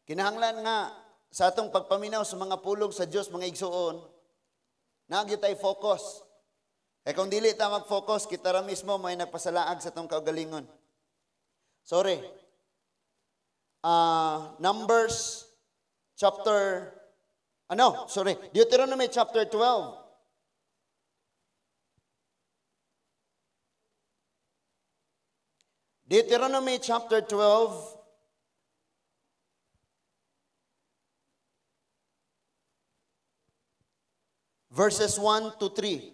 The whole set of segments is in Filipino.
Kinahanglan nga sa atong pagpaminaw sa mga pulong sa Dios mga igsuon, nagyo tay focus. Kung dili ta mag-focus, kita ra mismo may nagpasalaag sa atong kaugalingon. Sorry. Numbers chapter Deuteronomy chapter 12. Deuteronomy chapter 12. Verses 1 to 3.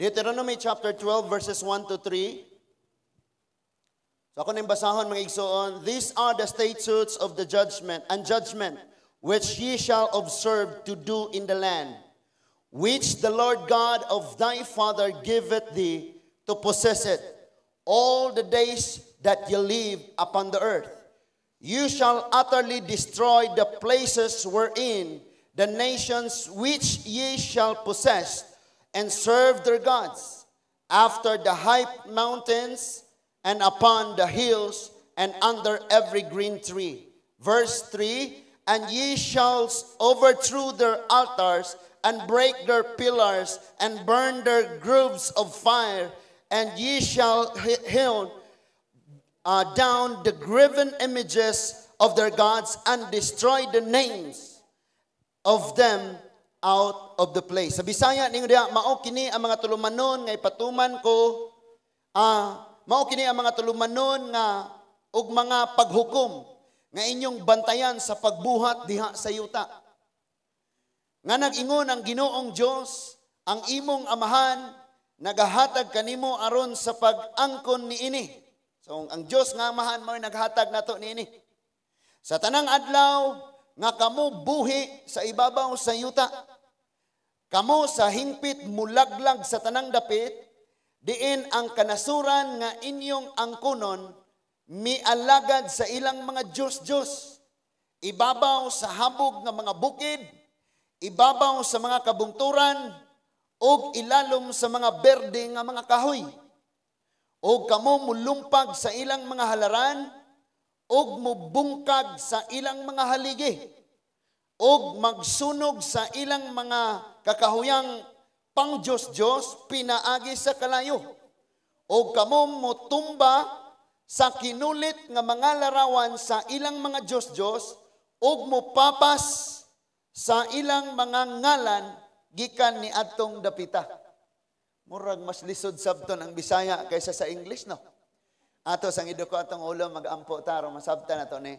Deuteronomy chapter 12 verses 1 to 3. So ako nang basahon mga igsoon, these are the statutes of the judgment which ye shall observe to do in the land, which the Lord God of thy father giveth thee to possess it, all the days that ye live upon the earth. You shall utterly destroy the places wherein the nations which ye shall possess, and serve their gods, after the high mountains, and upon the hills, and under every green tree. Verse 3, and ye shall overthrow their altars, and break their pillars, and burn their groves of fire, and ye shall hew down the graven images of their gods, and destroy the names of them out of the place. Sa Bisaya ninyo diha, mao kini ang mga tulumanon nga ipatuman ko, mao kini ang mga tulumanon nga ug mga paghukom nga inyong bantayan sa pagbuhat diha sa yuta. Nga nag-ingon ang Ginoong Dios, ang imong amahan nagahatag kanimo aron sa pag-angkon niini. So ang Dios nga amahan mo naghatag nato niini. Sa tanang adlaw nga kamo buhi sa ibabaw sa yuta, kamo sa hingpit mulaglag sa tanang dapit, diin ang kanasuran nga inyong angkunon mialagad sa ilang mga Diyos-Diyos, ibabaw sa habog nga mga bukid, ibabaw sa mga kabungturan, o ilalom sa mga berde nga mga kahoy. O kamo mulumpag sa ilang mga halaran, og mubungkag sa ilang mga haligi, og magsunog sa ilang mga kakahuyang pang Diyos-Diyos pinaagi sa kalayo, og kamo motumba sa kinulit nga mga larawan sa ilang mga Diyos-Diyos, og mopapas sa ilang mga ngalan gikan ni adtong dapita. Murag mas lisod sabton ang Bisaya kaysa sa English, no? Ato sang iduko atong ulo magampo taro masabtan nato ni.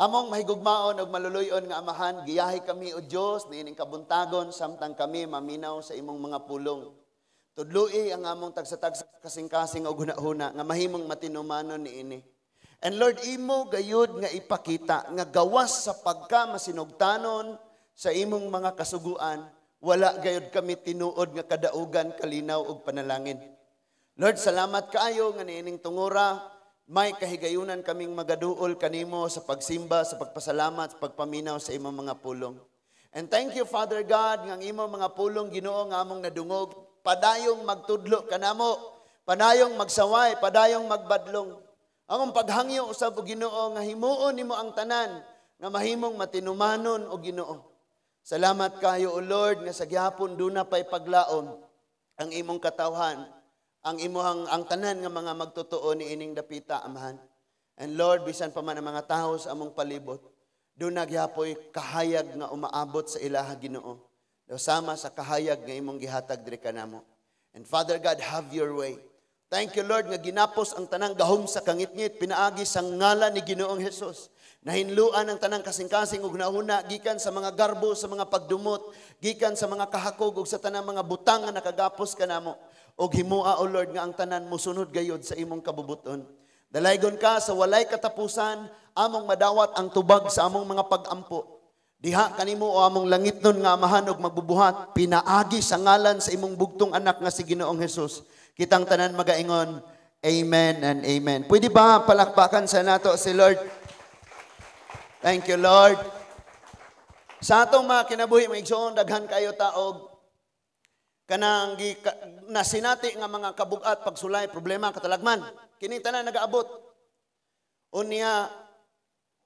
Among mahigugmaon ug maluluyon nga amahan, giyahi kami o Dios niining kabuntagon samtang kami maminaw sa imong mga pulong. Tudloi ang among tagsa-tagsa kasing-kasing og hunahuna nga mahimong matinumanon niini. And Lord, imo gayud nga ipakita nga gawas sa pagkamasinugtanon sa imong mga kasuguan, wala gayud kami tinuod nga kadaugan, kalinaw ug panalangin. Lord, salamat kaayo nga niining tungura, may kahigayunan kaming magaduol kanimo sa pagsimba, sa pagpasalamat, sa pagpaminaw sa imong mga pulong. And thank you, Father God, nga ang imong mga pulong Ginoo nga among nadungog, padayong magtudlo kanamo, padayong magsaway, padayong magbadlong. Among paghangyo usab og Ginoo nga himuon nimo ang tanan nga mahimong matinumanon o Ginoo. Salamat kayo, O Lord, nga sa gihapon duna pay paglaom ang imong katawhan, ang imuhang ang tanan nga mga magtotoo ni ining dapita, Amahan. And Lord, bisan pa man ang mga tawo sa among palibot, doon nagyapoy kahayag nga umaabot sa ilaha Ginoo. Sama sa kahayag nga imong gihatag diri kanamo. And Father God, have your way. Thank you, Lord, nga ginapos ang tanang gahom sa kangitngit, pinaagi sa ngalan ni Ginoong Hesus. Nahinluan ang tanang kasing-kasing ug nauna gikan sa mga garbo, sa mga pagdumot, gikan sa mga kahakog ug sa tanang mga butang nga nakagapos kanamo. Og himua, O Lord, nga ang tanan musunod gayod sa imong kabubuton. Dalaygon ka sa walay katapusan, among madawat ang tubag sa among mga pag-ampo. Diha kanimo o among langitnon nga amahan og magbubuhat, pinaagi sa ngalan sa imong bugtong anak nga si Ginoong Hesus. Kitang tanan magaingon, Amen and Amen. Pwede ba palakpakan sa nato si Lord? Thank you, Lord. Sa atong mga kinabuhi, mga igsoon, daghan kayo taog, kanang nasinati nga mga kabugat pagsulay problema katalagman. Kini tanan nagaabot. Unya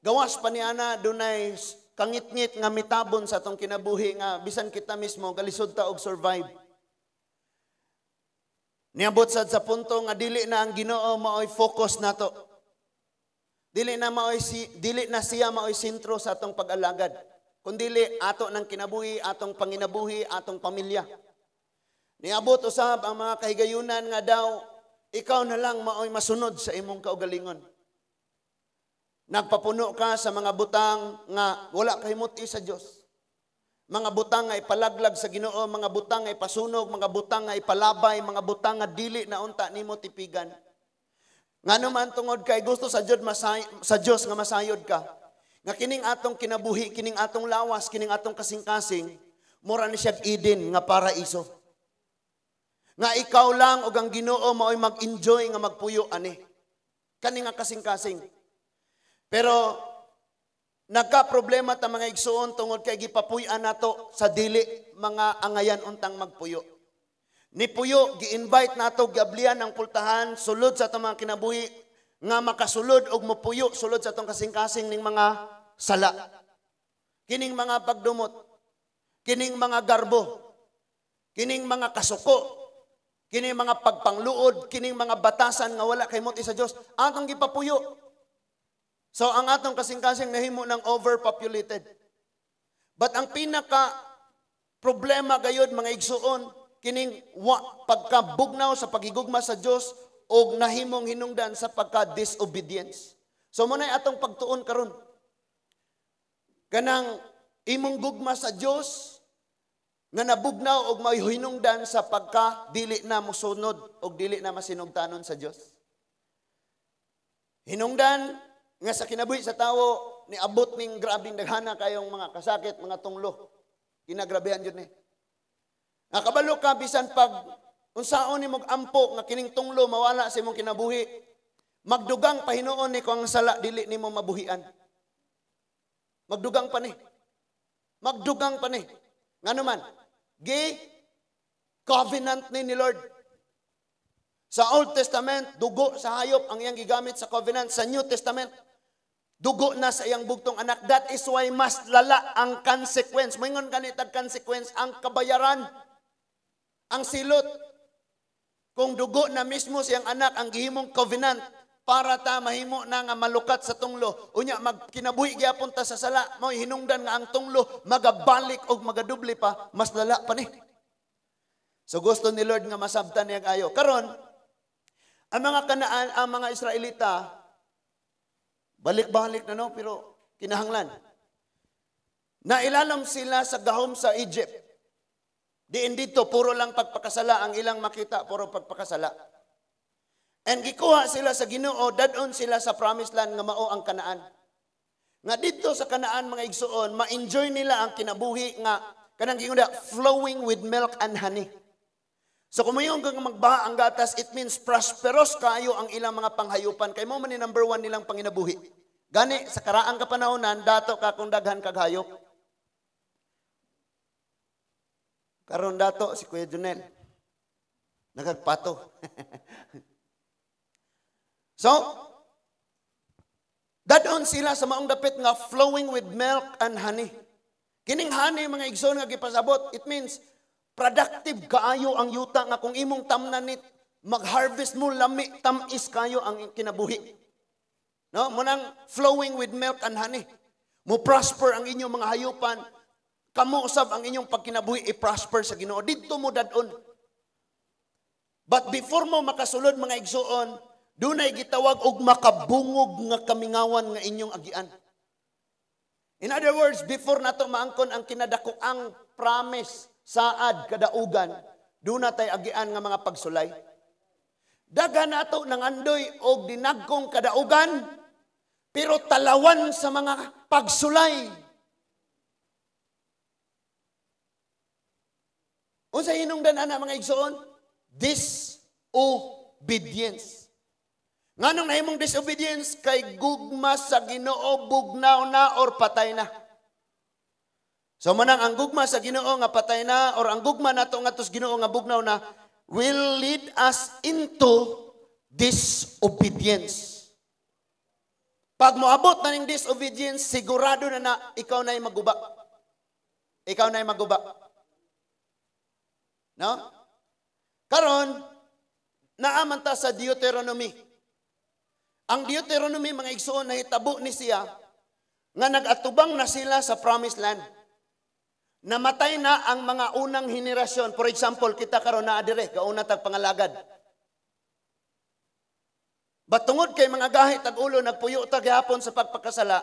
gawas pa niya na dunay kangit-ngit nga mitabon sa atong kinabuhi nga bisan kita mismo galisod ta og survive. Niabot sad sa punto nga dili na ang Ginoo maoy focus nato. Dili na siya maoy sentro sa atong pag-alagad. Kundili ato ng kinabuhi, atong panginabuhi, atong pamilya. Niabot usab ang mga kahigayunan nga daw ikaw na lang maoy masunod sa imong kaugalingon. Nagpapuno ka sa mga butang nga wala kahimuti sa Dios. Mga butang nga ipalaglag sa Ginoo, mga butang nga ipasunog, mga butang nga ipalabay, mga butang nga dili na unta nimo tipigan. Ngano man tungod kay gusto sa Dios nga masayod ka. Nga kining atong kinabuhi, kining atong lawas, kining atong kasing-kasing, mura ni siya Eden nga paraiso. Nga ikaw lang o ang Ginoo maoy mag-enjoy nga magpuyo ani. Kani nga kasing-kasing. Pero nagka-problema ta mga igsuon tungod kay gipapuy-an nato sa dili mga angayan untang magpuyo. Ni puyo gi-invite nato giablian ang pultahan sulod sa atong mga kinabuhi nga makasulod og mopuyo sulod sa atong kasing-kasing ning mga sala. Kining mga pagdumot, kining mga garbo, kining mga kasuko, kining mga pagpangluod, kining mga batasan nga wala kay mo't sa Dios, atong gipapuyo. So ang atong kasing-kasing nahimo ng overpopulated. But ang pinaka problema gayud mga igsuon kining pagkabugnaw sa pagigugma sa Dios o nahimong hinungdan sa pagka-disobedience. So muna atong pagtuon karon. Kanang imong gugma sa Dios nga nabugnaw og mahinungdan sa pagka dili na mosunod og dili na masinugtanon sa Dios. Hinungdan nga sa kinabuhi sa tawo ni abot ning grabing daghana kayong mga kasakit, mga tunglo. Kinagrabehan jud ni. Nga kabalo ka bisan pag unsaon nimo ampo nga kining tunglo mawala sa imong kinabuhi. Magdugang pahinuon ni kung ang sala dili nimo mabuhian. Magdugang pa ni. Magdugang pa ni. Ngano man? Covenant ni Lord. Sa Old Testament, dugo sa hayop ang iyang gigamit sa covenant. Sa New Testament, dugo na sa iyang bugtong anak. That is why mas lala ang consequence. Moingon ganitag consequence, ang kabayaran, ang silot. Kung dugo na mismo siyang anak ang gihimong covenant para ta mahimo na nga malukat sa tunglo. Unya magkinabuhi gyapon ta sa sala, mao hinungdan nga ang tunglo magabalik og magadubli pa, mas lala pa ni. So gusto ni Lord nga masabtan niya ayo. Karon ang mga Kanaan, ang mga Israelita balik-balik na no, pero kinahanglan. Nailalam sila sa gahom sa Egypt. Diin dito, puro lang pagpakasala. Ang ilang makita, puro pagpakasala. And gikuha sila sa Ginoo, dadon sila sa promised land nga mao ang Kanaan. Nga dito sa Kanaan, mga igsuon, ma-enjoy nila ang kinabuhi nga, kanang gingon flowing with milk and honey. So kung mayroon kang magbaha ang gatas, it means prosperous kayo ang ilang mga panghayupan. Kay mo man ni number 1 nilang panginabuhi. Gani, sa karaang kapanahonan, dato ka kung daghan kag hayop. Karon dato, si Kuya Junel. Nagagpato. So, dadon sila sa maong dapit nga flowing with milk and honey. Kining honey, mga igsoon nga gipasabot, it means productive kaayo ang yuta nga kung imong tamnan nit mag-harvest mo lami tamis kayo ang kinabuhi. No, munang flowing with milk and honey. Mo prosper ang inyong mga hayupan. Kamo usab ang inyong pagkinabuhi i-prosper sa Ginoo. Didto mo dadon. But before mo makasulod mga igsuon, dunay gitawag og makabungog nga kamingawan nga inyong agian. In other words, before nato maangkon ang kinadakuang promise saad kadaugan, doon na tayo agian nga mga pagsulay. Daga nato nang andoy og dinagkong kadaugan, pero talawan sa mga pagsulay. Unsa hinungdan ana mga igsoon? Disobedience. Nganong nahimong disobedience kay gugma sa Ginoo bugnaw na or patay na. So manang ang gugma sa Ginoo nga patay na or ang gugma nato ngadto sa Ginoo nga bugnaw na will lead us into disobedience. Pag moabot na ng disobedience, sigurado na ikaw na'y maguba. Ikaw na'y maguba. No? Karon, naaman ta sa Deuteronomy. Ang Deuteronomy, mga igsoon, nahitabo ni siya, nga nag-atubang na sila sa promised land. Namatay na ang mga unang henerasyon. For example, kita karon na adire, kauna tag pangalagad. Batungod kay mga gahi tag-ulo, nagpuyo tag gihapon sa pagpakasala,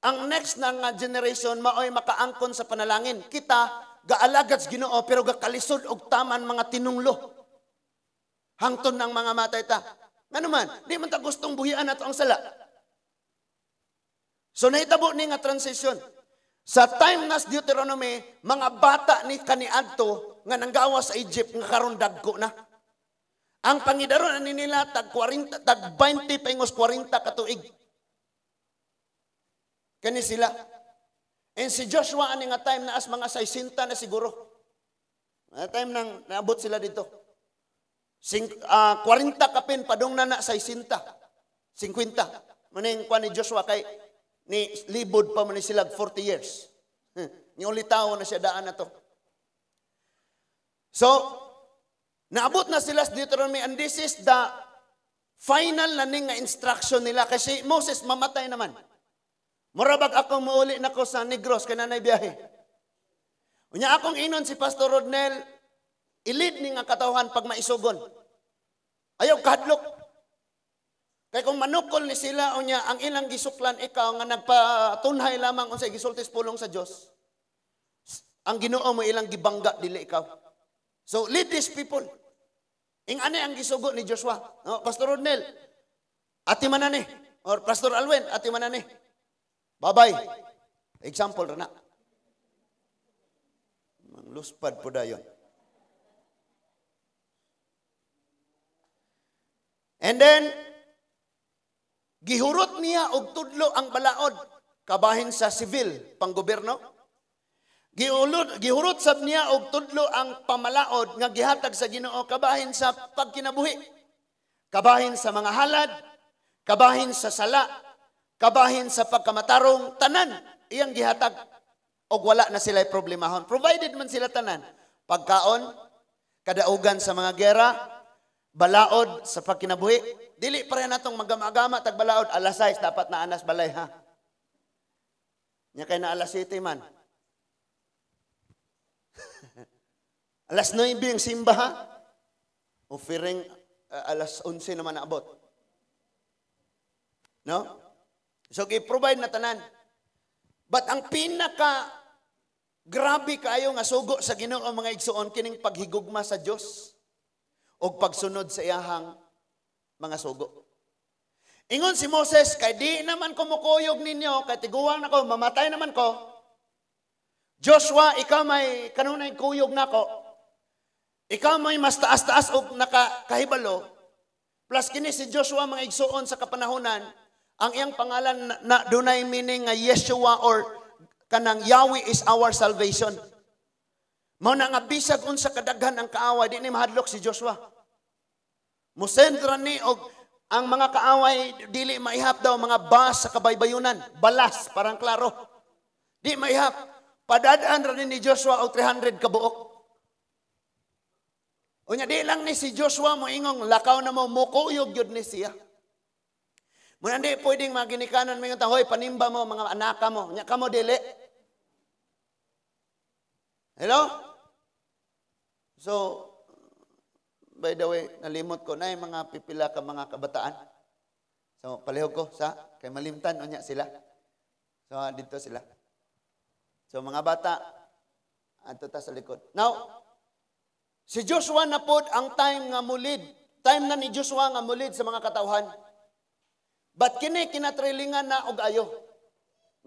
ang next na nga generation maoy makaangkon sa panalangin. Kita, gaalagad sa Ginoo, pero gakalisod og taman mga tinunglo. Hangton ng mga matay ta. Nga naman, di man ta gustong buhian nato ang sala. So nahitabo ni nga transition. Sa time nas Deuteronomy, mga bata ni kaniadto nga nanggawa sa Egypt nga karon dagko na. Ang pangidaron ani nila tag 40, tag 20 pengos 40 katuig. Kani sila. And si Joshua ani nga time naas mga 60 na siguro. Nga time nang naabot sila dito. 40 kapin padong na 60. 50. Maning kwa ni Joshua kay ni libod pa man sila 40 years. Ni uli tao na siya daan na to. So, naabot na sila sa Deuteronomy and this is the final na ning instruction nila kasi Moses mamatay naman. Murabag akong muuli na ko sa Negros kaya nanay biyahe. Unya akong inon si Pastor Rodnel, ilid ni nga katawhan pag maisugon. Ayaw kahadlok. Kaya kung manukol ni sila, unya ang ilang gisuklan ikaw nga nagpatunhay lamang unsay gisultis pulong sa Dios. Ang Ginoo mo ilang gibangga dili ikaw. So lead these people. Ing ani ang gisugo ni Joshua. No, Pastor Rodnel, ati manani. Or Pastor Alwen, ati manani. Bye-bye. Example ra na. Mangluspad po dayon. And then, gihurot niya og tudlo ang balaod kabahin sa civil, panggobyerno. Gihurot sab niya og tudlo ang pamalaod nga gihatag sa Ginoo kabahin sa pagkinabuhi. Kabahin sa mga halad, kabahin sa sala, kabahin sa pagkamatarong, tanan iyang gihatag og wala na sila problemahon. Provided man sila tanan, pagkaon, kadaugan sa mga gera, balaod sa pagkinabuhi. Dili pa rin natong magama-agama tag balaod, alas 6 dapat na anas balay ha. Nya kay na alas 7 man. Alas 9 ang simba ha. Offering alas 11 naman naabot. No? So i-provide na tanan. But ang pinaka grabe kaayo nga sugo sa Ginoo mga igsuon kining paghigugma sa Dios o pagsunod sa iyahang mga sugo. Ingon si Moses, kay di naman kumukuyog ninyo, kay tiguang nako, mamatay naman ko. Joshua, ikaw may kanunay kuyog nako. Ikaw may mas taas-taas o nakahibalo. Plus kini si Joshua mga igsuon sa kapanahunan, ang iyang pangalan na dunay meaning nga Yeshua or kanang Yahweh is our salvation. Mao na nga bisag unsa kadaghan ang kaaway, di ni mahadlok si Joshua. Musendra ni og ang mga kaaway dili maihap daw mga bas sa kabaybayunan, balas parang klaro. Di maihap. Padadaan ra ni Joshua og 300 kabuok. Unya di lang ni si Joshua mo ingong lakaw na mo mukuyog yun ni siya. Muna di pwedeng maginikanan mo yung tahoy, panimba mo, mga anaka mo. Nya ka mo dili. Hello? So, by the way, nalimot ko na yung mga pipila ka mga kabataan. So, palihog ko sa, kay malimtan, unya sila. So, dito sila. So, mga bata, ato ta sa likod. Now, si Joshua na pod ang time nga mulid. Time na ni Joshua nga mulid sa mga katawhan. But kini kinatrilingan na og ayo.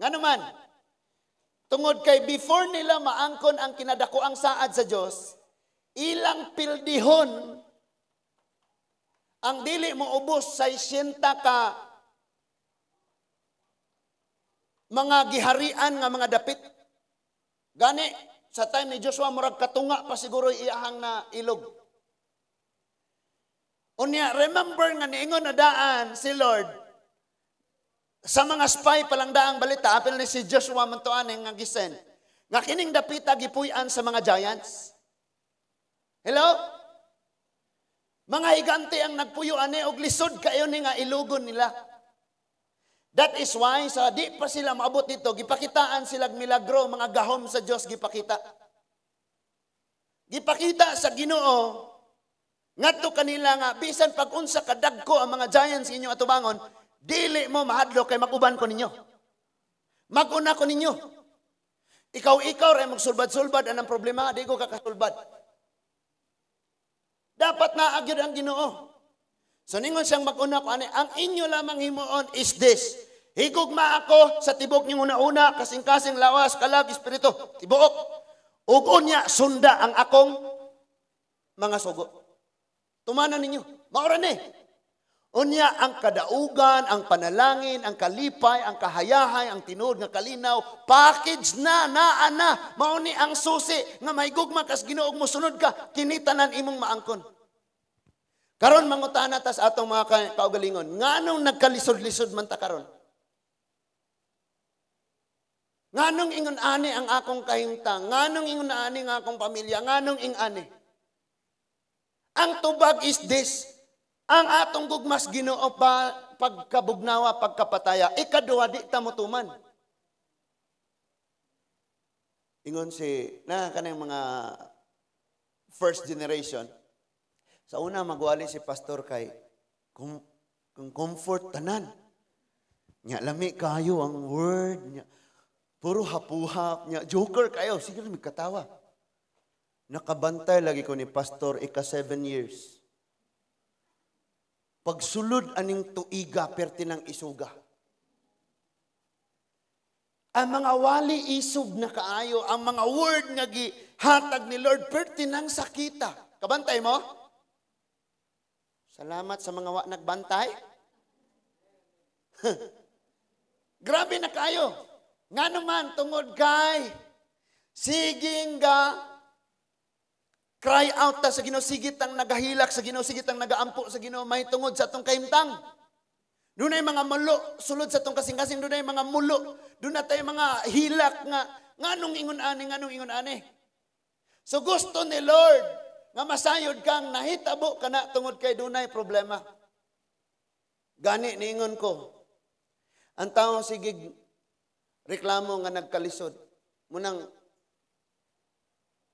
Nga naman, tungod kay before nila maangkon ang kinadakuang saad sa Dios, ilang pildihon ang dili mo ubos sa 60 ka mga giharian nga mga dapit. Gani sa time ni Joshua murag katunga pa siguro iyahang na ilog. Unya, remember nga niingon na daan si Lord, sa mga spy palang daang balita, apil ni si Joshua Mantuaneng nga gisen, nga kining dapita gipuy-an sa mga giants. Hello? Mga higante ang nagpuyo ani og lisod kayo ni nga ilugon nila. That is why sa di pa sila maabot dito, gipakitaan sila milagro, mga gahom sa Dios gipakita. Gipakita sa Ginoo ngadto kanila nga bisan pag unsa kadagko ang mga giants inyo atubangon, dili mo mahadlok kay maguban ko ninyo. Maguna ko ninyo. Ikaw ray magsulbad-sulbad anang problema, di ko kakasulbad. Dapat na agyud ang Ginoo. So ningon siyang maguna ko ani, ang inyo lamang himuon is this. Higugma ako sa tibok niyong una-una, kasing-kasing lawas, kalag, espiritu, tibuok. Ug unya sunda ang akong mga sugo. Tumanan ninyo. Maura ni. Unya ang kadaugan, ang panalangin, ang kalipay, ang kahayahay, ang tinuod nga kalinaw, package na, naa. Mao ni ang susi nga may gugma kas Ginoo mo sunod ka, kinitanan imong maangkon. Karon mangutana tas atong mga kaugalingon, nganong nagkalisod-lisod man ta karon? Nganong ingon ani ang akong kahimtang? Nganong ingon ani ang akong pamilya? Nganong ing ani? Ang tubag is this. Ang atong gugmas Ginoo pa pagkabugnawa, pagkapataya, ikaduha di ta motuman. Ingon si kanang mga first generation. Sa una magwali si pastor kay kung comfort tanan. Nya lami kayo ang word nya. Puro hapuhap nya, joker kayo, sige mi katawa. Nakabantay lagi ko ni pastor ika 7 years. Pagsulod aning tuiga perti ng isuga. Ang mga wali isog na kaayo, ang mga word nga gihatag ni Lord perti ng sakita. Kabantay mo? Salamat sa mga nagbantay. Grabe na kayo. Nga naman tungod kay siging cry out ta sa Ginoo, sigit ang nagahilak sa Ginoo, sigit ang nagaampo sa Ginoo, may tungod sa atong kahimtang. Doon ay mga mulo, sulod sa atong kasing-kasing, doon ay mga mulo, doon na tayo mga hilak nga, nganong ingon ani. So gusto ni Lord, nga masayod kang nahitabo ka na tungod kay doon ay problema. Gani niingon ko, ang tao sigig reklamo nga nagkalisod, munang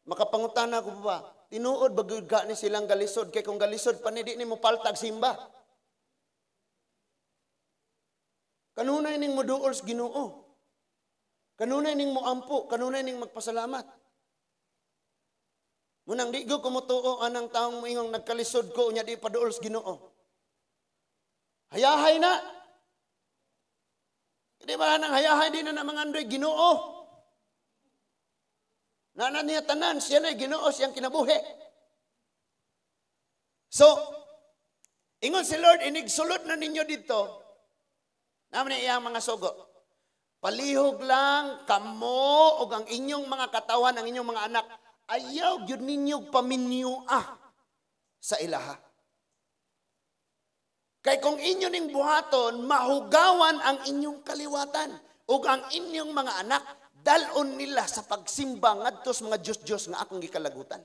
makapangutana ko ba, tinuod bagud ka ni silang galisod, kay kung galisod pa ni di mo paltag simba. Kanunay ning moduol sa Ginoo. Kanunay ning moampo, kanunay ning magpasalamat. Munang di ko kumutuo anang taong moingong nagkalisod ko nya di paduol sa Ginoo. Hayahay na. Di ba nang hayahay di na mga andoy Ginoo? Nana niya tanan, siya na Ginoo, siyang kinabuhi. So, ingon si Lord, inigsulod na ninyo dito, naman iyang mga sugo. Palihog lang, kamo, o ang inyong mga katawan, ang inyong mga anak, ayaw yun ninyong paminyua sa ilaha. Kay kung inyo ning buhaton, mahugawan ang inyong kaliwatan, o ang inyong mga anak, dalon nila sa pagsimba ngadto sa mga Diyos-Diyos nga akong gikalagutan.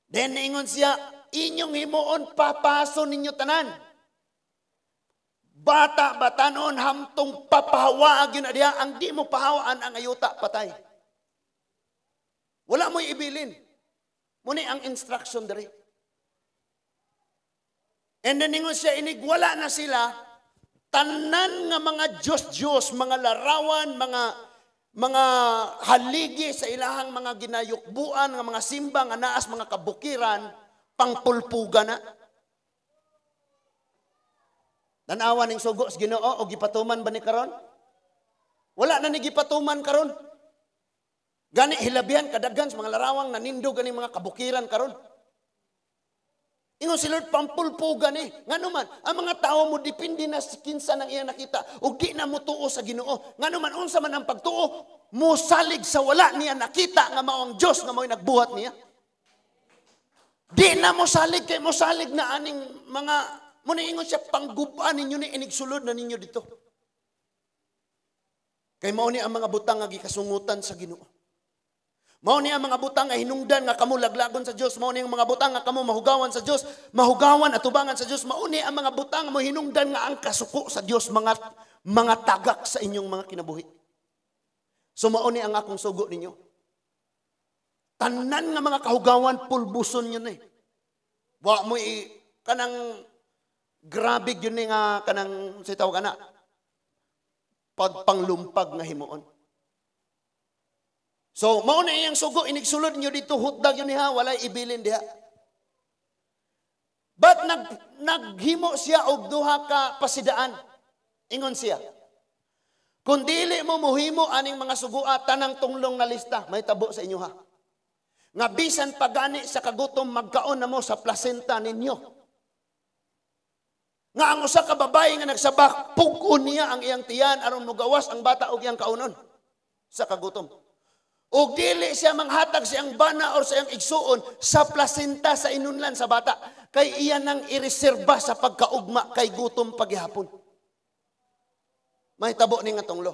Then ingon siya, inyong himuon papaso ninyo tanan. Bata noon hamtong papahawaag yun adiya, ang di mo pahawaan ang ayuta patay. Wala mo ibilin. Muni ang instruction diri. And then ingon siya, inigwala na sila, tanan nga mga Diyos-Diyos, mga larawan, mga haligi sa ilahang mga ginayukbuan, nga mga simba, nga naas, mga kabukiran, pangpulpuga na. Tanawa ning sugo sa Ginoo, o gipatuman ba ni karon? Wala na ni gipatuman karon. Gani hilabihan kadaghan sa mga larawang nanindog gani mga kabukiran karon. Ingon si Lord, pampulpuga ni. Nga naman, ang mga tao mo dipindi na kinsa ng iya nakita. O di na mo tuo sa Ginoo. Nga naman, unsa man ang pagtuo, musalig sa wala niya nakita nga mao ang Diyos nga mao'y nagbuhat niya. Di na mo salig kay mo salig na aning mga muniingon siya panggubaan ninyo ni inigsulod na ninyo dito. Kay mao ni ang mga butang nga gikasungutan sa Ginoo. Mao ni ang mga butang nga hinungdan nga kamo laglagon sa Dios, mao ni ang mga butang nga kamo mahugawan sa Dios, mahugawan at tubangan sa Dios, mao ni ang mga butang mo hinungdan nga ang kasuko sa Dios mga tagak sa inyong mga kinabuhi. So mao ni ang akong sugo ninyo. Tanan nga mga kahugawan pulbuson yun eh. Wa mo kanang grabe yun eh nga kanang sitaw kana pagpanglumpag nga himuon. So, mao na iyang sugo, inigsulod nyo dito, hutdag yun niya, walay ibilin diha. But naghimo siya og duha ka pasidaan. Ingon siya. Kung dili mo muhimo aning mga sugua, tanang tunglong nga lista, may tabo sa inyo ha. Nga bisan pagani sa kagutom, magkaon na mo sa placenta ninyo. Nga ang usa ka babae nga nagsabak, pug-on niya ang iyang tiyan aron mugawas ang bata og iyang kaunon sa kagutom. O dili siya manghatag siyang bana or siyang igsuon sa placenta sa inunlan sa bata. Kay iyan nang ireserba sa pagkaugma kay gutom paghihapon. May tabo ni nga tunglo.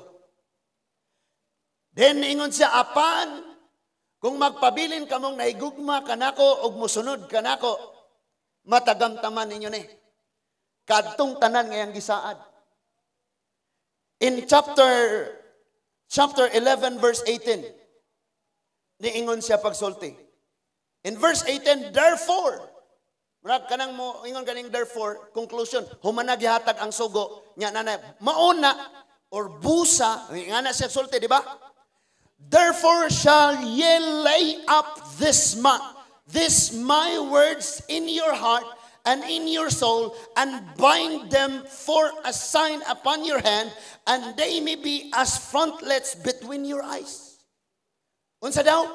Then ingon siya, apan, kung magpabilin kamong nahigugma kanako og musunod kanako, matagamtaman ninyo ni. Kadtong tanan ngayang gisaad. In chapter 11 verse 18, niingon siya pagsulti. In verse 18, therefore, murag kanang mo ingon kaning therefore, conclusion, humanag gihatag ang sugo nya nanay mauna or busa, nga na siya sulti, di ba? Therefore shall ye lay up this my words in your heart and in your soul, and bind them for a sign upon your hand, and they may be as frontlets between your eyes. Unsa daw?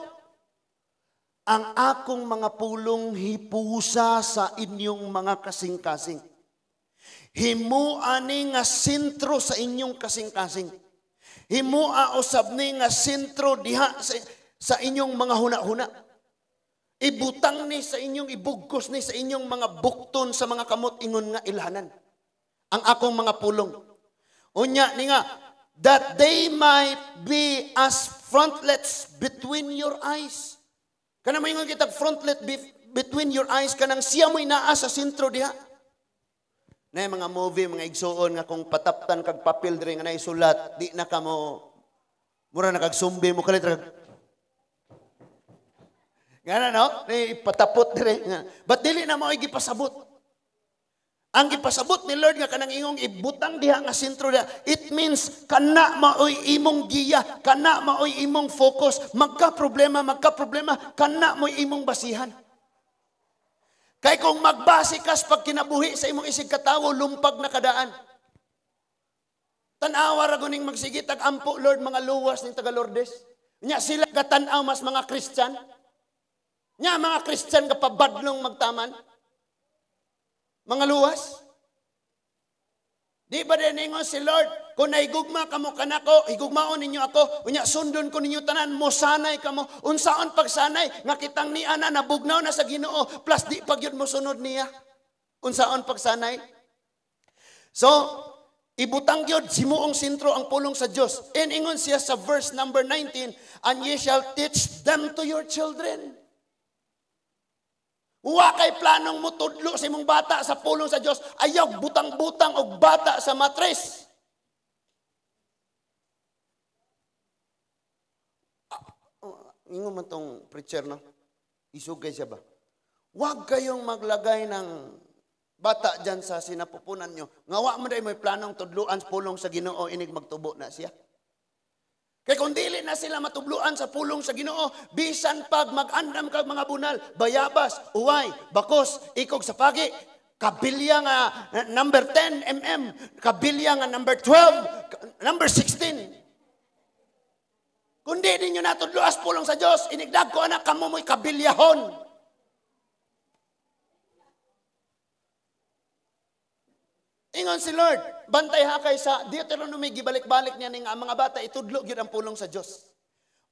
Ang akong mga pulong hipusa sa inyong mga kasing-kasing. Himua ni nga sentro sa inyong kasing-kasing. Himua usab ni nga sentro diha sa inyong mga huna-huna. Ibutang ni sa inyong, ibugkos ni sa inyong mga bukton sa mga kamot ingon nga ilhanan. Ang akong mga pulong. Unya ni nga, that they might be as frontlets between your eyes. Kanang maingon kita frontlet between your eyes, kanang siya mo inaa sa sentro diha. Na mga movie, mga igsuon nga kung pataptan kag papel diri nga naisulat, di na ka mo, mura na kag sumbi mo kalit. Nga no? Patapot dire. But dili na mo gipasabot. Ang gipasabot ni Lord nga kanang ingong ibutang diha nga sentro diha. It means kana maoy imong giya, kana maoy imong focus, magka problema, kana mo'y imong basihan. Kay kung magbase kas pag kinabuhi sa imong isig katawo, lumpag na kadaan. Tanawa ra guning magsige tag ampo Lord mga luwas ning taga Lourdes. Nya sila gatanaw mas mga Kristyan. Nya mga Kristyan kapabadlong magtaman. Mga luwas. Di ba din ingon si Lord, kung naigugma kamo kanako, higugmaon ninyo ako, unya sundon ko ninyo tanan, mosanay kamo, unsaon pagsanay, nga kitang niya na nabugnaw na sa Ginoo, plus di pag yun mo sunod niya. Unsaon pagsanay? So, ibutang yun, simuong sentro ang pulong sa Diyos. And ingon siya sa verse number 19, and ye shall teach them to your children. Wa kay planong mo tudlo sa imong bata sa pulong sa Dios, ayaw butang-butang og bata sa matres. Ingon man tong preacher no. Isugay siya ba? Huwag kayong maglagay ng bata diyan sa sinapupunan nyo. Nga wa man day may planong tudloan sa pulong sa Ginoo inig magtubo na siya. Kaya kung dili na sila matubluan sa pulong sa Ginoo, bisan pag mag-andam kag mga bunal, bayabas, uway, bakos, ikog sa pagi, kabilya nga number 10 mm, kabilya nga number 12, number 16. Kung di ninyo natudluas pulong sa Diyos, inigdag ko anak kamo mo'y kabilyahon. Ingon si Lord, bantay ha kay sa Deuteronomy, gibalik-balik niya ning mga bata, itudlo gyud ang pulong sa Dios.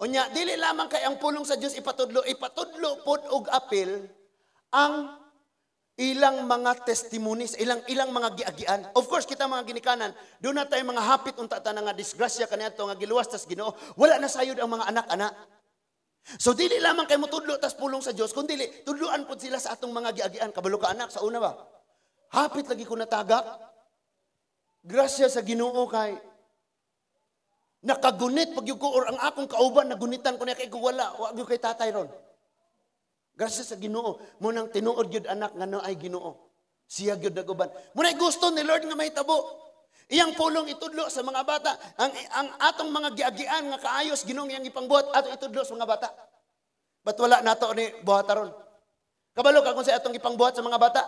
Unya, dili lamang kay ang pulong sa Dios ipatudlo pod og apil, ang ilang mga testimonies, ilang mga giagian. Of course, kita mga ginikanan, doon na tayo mga hapit unta ta nga disgrasya kaniadto nga giluwas tas Ginoo. Wala na sayod ang mga anak-anak. So dili lamang kay mo tudlo tas pulong sa Dios, kundi tudloan pud sila sa atong mga giagian. Kabalo ka anak sa una ba? Hapit lagi ko natagak. Grasya sa Ginoo kay nakagunit pag yung ko or ang akong kauban nagunitan ko niya kay wala, wa gyud kay tatay ron. Grasya sa Ginoo, mo nang tinuod gyud anak ngano ay Ginoo. Siya gyud naguban. Mo nay gusto ni Lord nga mahitabo. Iyang pulong itudlo sa mga bata, ang atong mga giagian nga kaayos Ginoo iyang ipangbuhat ato itudlo sa mga bata. Ba't wala nato ni buhata ron? Kabalo ka kung sa atong ipangbuhat sa mga bata.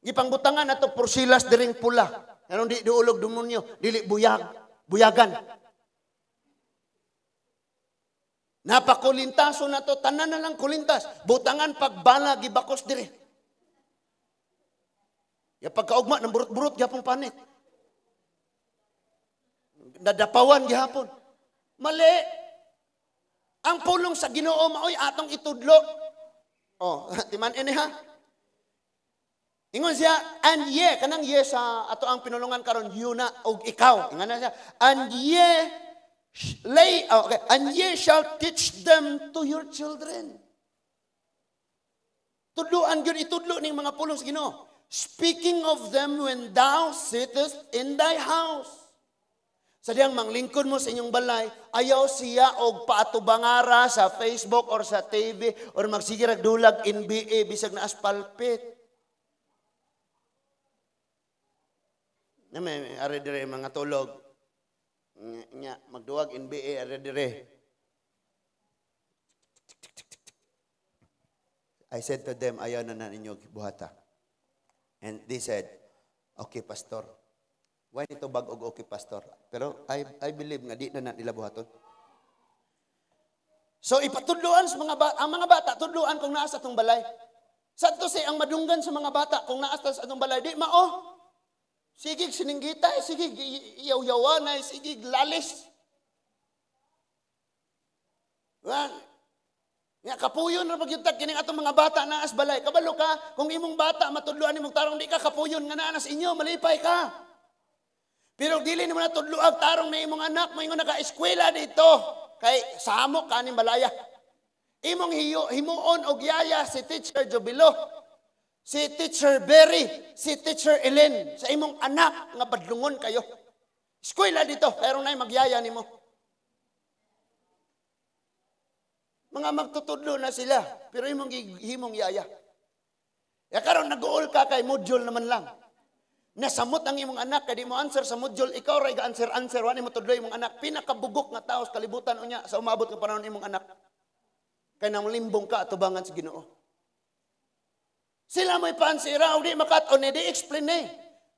Gipangbutangan nato porsilas diring pula. Anong di ulog demonyo, dili buyagan. Napakulintaso na to, tanan na lang kulintas. Butangan pagbala, gibakos dire. Ya pagkaugma, ng burot-burot, gihapong panit. Nadapawan, gihapon. Mali. Ang pulong sa Ginoo, maoy, atong itudlo. Oh, timan ini ha. Ingon siya, and ye, kanang ye sa ato ang pinulungan karon yuna, o ikaw. Ingon na siya, and ye, and ye shall teach them to your children. Tudloan gyud itudlo ning mga pulong sa Ginoo. Speaking of them when thou sittest in thy house. Sa diyang manglingkod mo sa inyong balay, ayaw siya og paatubangara sa Facebook or sa TV or magsigirag dulag NBA bisag na aspalpit. Na may ari dire mga tulog. Nya magduwag NBA ara dire. I said to them, ayaw na ninyo buhata. And they said, okay, pastor. Why nito bag-og okay, pastor? Pero I believe nga di na nila buhaton. So ipatudloan sa mga bata, ang mga bata tudloan kung naa sa atong balay. Sa to say ang madunggan sa mga bata kung naa sa atong balay, di mao. Sige, sininggita, sige, yaw-yawan, sige, lalis. Nga, kapuyon na pagyuntag, kining atong mga bata na as balay. Kabalo ka, kung imong bata, matudluan imong tarong, di ka kapuyon nga naanas inyo, malipay ka. Pero dili mo na tudluag tarong na imong anak, mo ingon naka-eskwela dito. Kay samok ka ni malaya. Imong himuon og yaya si Teacher Jubilo. Si Teacher Berry, si Teacher Ellen, sa imong anak nga badlungon kayo. Eskwela dito, pero na magyaya nimo. Mga magtutudlo na sila, pero himong yaya. Ya karon nag-uol ka kay module naman lang. Nasamot ang imong anak, kay di mo answer sa module, ikaw ray ga-answer, wani mo tudlo imong anak. Pinakabugok nga tao sa kalibutan unya sa umabot nga panahon imong anak. Kay nang limbong ka atubangan sa Ginoo. Sila may pansira, o di makat-on, di explain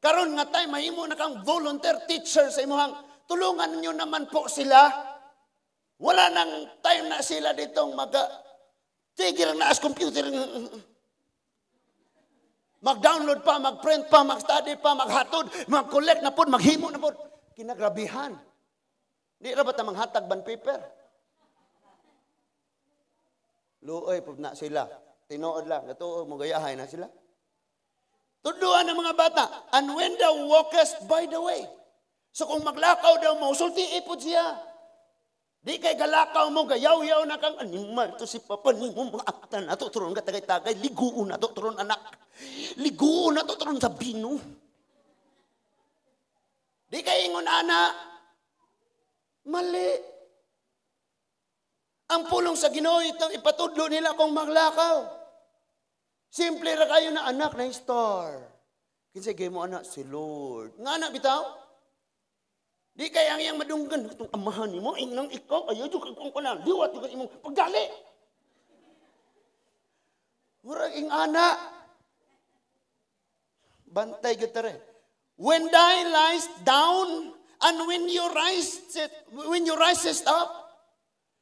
Karon nga tayo, mahimo na kang volunteer teacher sa imuhang, tulungan nyo naman po sila. Wala nang time na sila ditong tigil na as computer. Mag-download pa, mag-print pa, mag-study pa, mag-hatod, mag-collect na po, maghimo na po. Kinagrabihan. Di rabat na manghatag ban paper. Luoy po na sila. Tinuod lang, natuo, magayahay na sila. Tudluan ng mga bata, and when thou walkest by the way. So kung maglakaw daw mo, sulti ipod siya. Di kay galakaw mo, gayaw-yaw na kang, animal, to si papa ni mo, mga aktan, ato turon ka tagay-tagay, liguon na to turon anak. Liguon na to turon sa bino. Di kay ingon ana, mali. Ang pulong sa Ginoo itong ipatudlo nila kung maglakaw. Simple ra kayo na anak na star. Kinsay gay mo anak si Lord. Nga anak bitaw? Di kay ang iyang madunggan itong amahan nimo inang ikaw ayo jud kang kunan. Diwat jud imong pagdali. Murag ing anak. Bantay gyud tare. When thou liest down and when you rise up,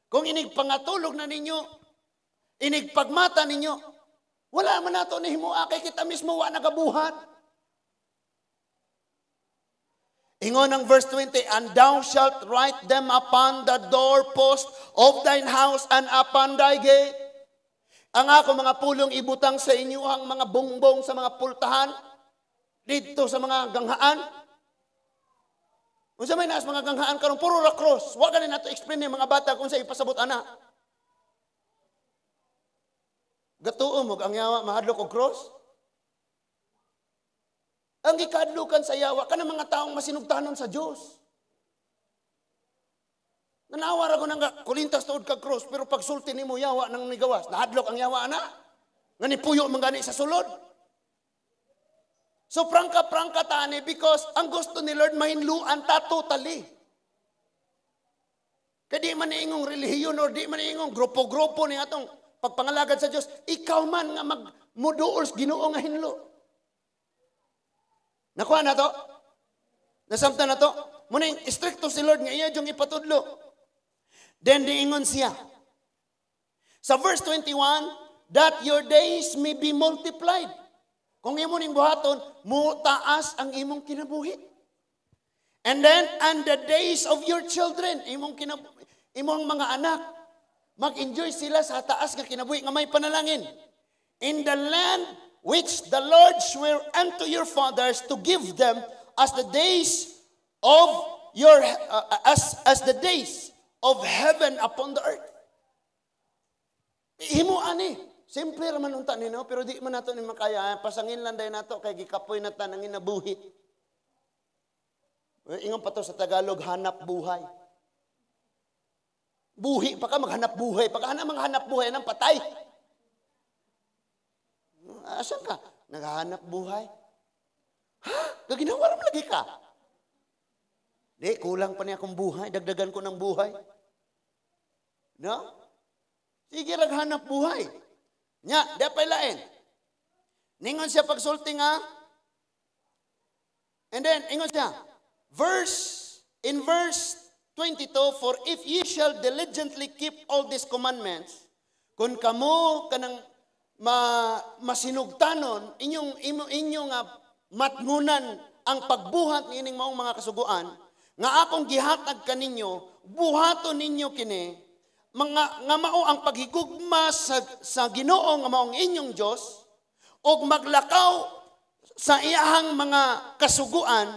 kung inigpangatulog na ninyo, inigpagmata ninyo, wala man nato ni himua kay kita mismo wa nagabuhat. Ingon ang verse 20, and thou shalt write them upon the doorpost of thine house and upon thy gate. ang ako mga pulong ibutang sa inyo ang mga bongbong sa mga pultahan, dito sa mga ganghaan. Kung sa may naas mga ganghaan karon puro ra cross. Wa ganin nato explain ni mga bata kung sa ipasabot ana. Gatuo mo ang yawa mahadlok og cross. Ang gikadlukan sa yawa kanang mga taong masinugtanon sa Dios. Nanawa ra ko nang kulintas tuod kag cross pero pag sulti nimo yawa nang nigawas, nahadlok ang yawa ana. Nga ni puyo man gani sa sulod. So prangka tani because ang gusto ni Lord mahinluan ta totally. Kaya di man ingong relihiyon or di man ingong grupo-grupo ni atong pagpangalagad sa Dios, ikaw man nga magmuduol Ginoo nga hinlo. Nakuha na to? Nasamta na to? Muna yung stricto si Lord nga iya yung ipatudlo. Then diingon siya. Sa verse 21, that your days may be multiplied. Kung imo ning buhaton, mutaas ang imong kinabuhi. And then, and the days of your children, imong mga anak, mag-enjoy sila sa taas nga kinabuhi nga may panalangin. In the land which the Lord sware unto your fathers to give them as the days of your as the days of heaven upon the earth. Himo ani. Simple raman unta nino pero di man nato ni makaya pasangin lang day nato kay gikapoy na tan ang inabuhi. Ingon pa to sa Tagalog hanap buhay. Buhi pa ka maghanap buhay, pag maghanap buhay nang patay. Asan ka? Naghahanap buhay? Ha? Gaginawa ra lagi ka? Di kulang pa niya akong buhay, dagdagan ko ng buhay. No? Sige naghanap buhay. Nya, dapay lain. Ningon siya pagsulti nga. And then, ingon siya. In verse 22, for if ye shall diligently keep all these commandments, kung kamo kanang masinugtanon, inyong matngunan ang pagbuhat niining maong mga kasuguan, nga akong gihatag kaninyo, buhaton ninyo kini, nga mao ang paghigugma sa Ginoo nga maong inyong Dios og maglakaw sa iyahang mga kasuguan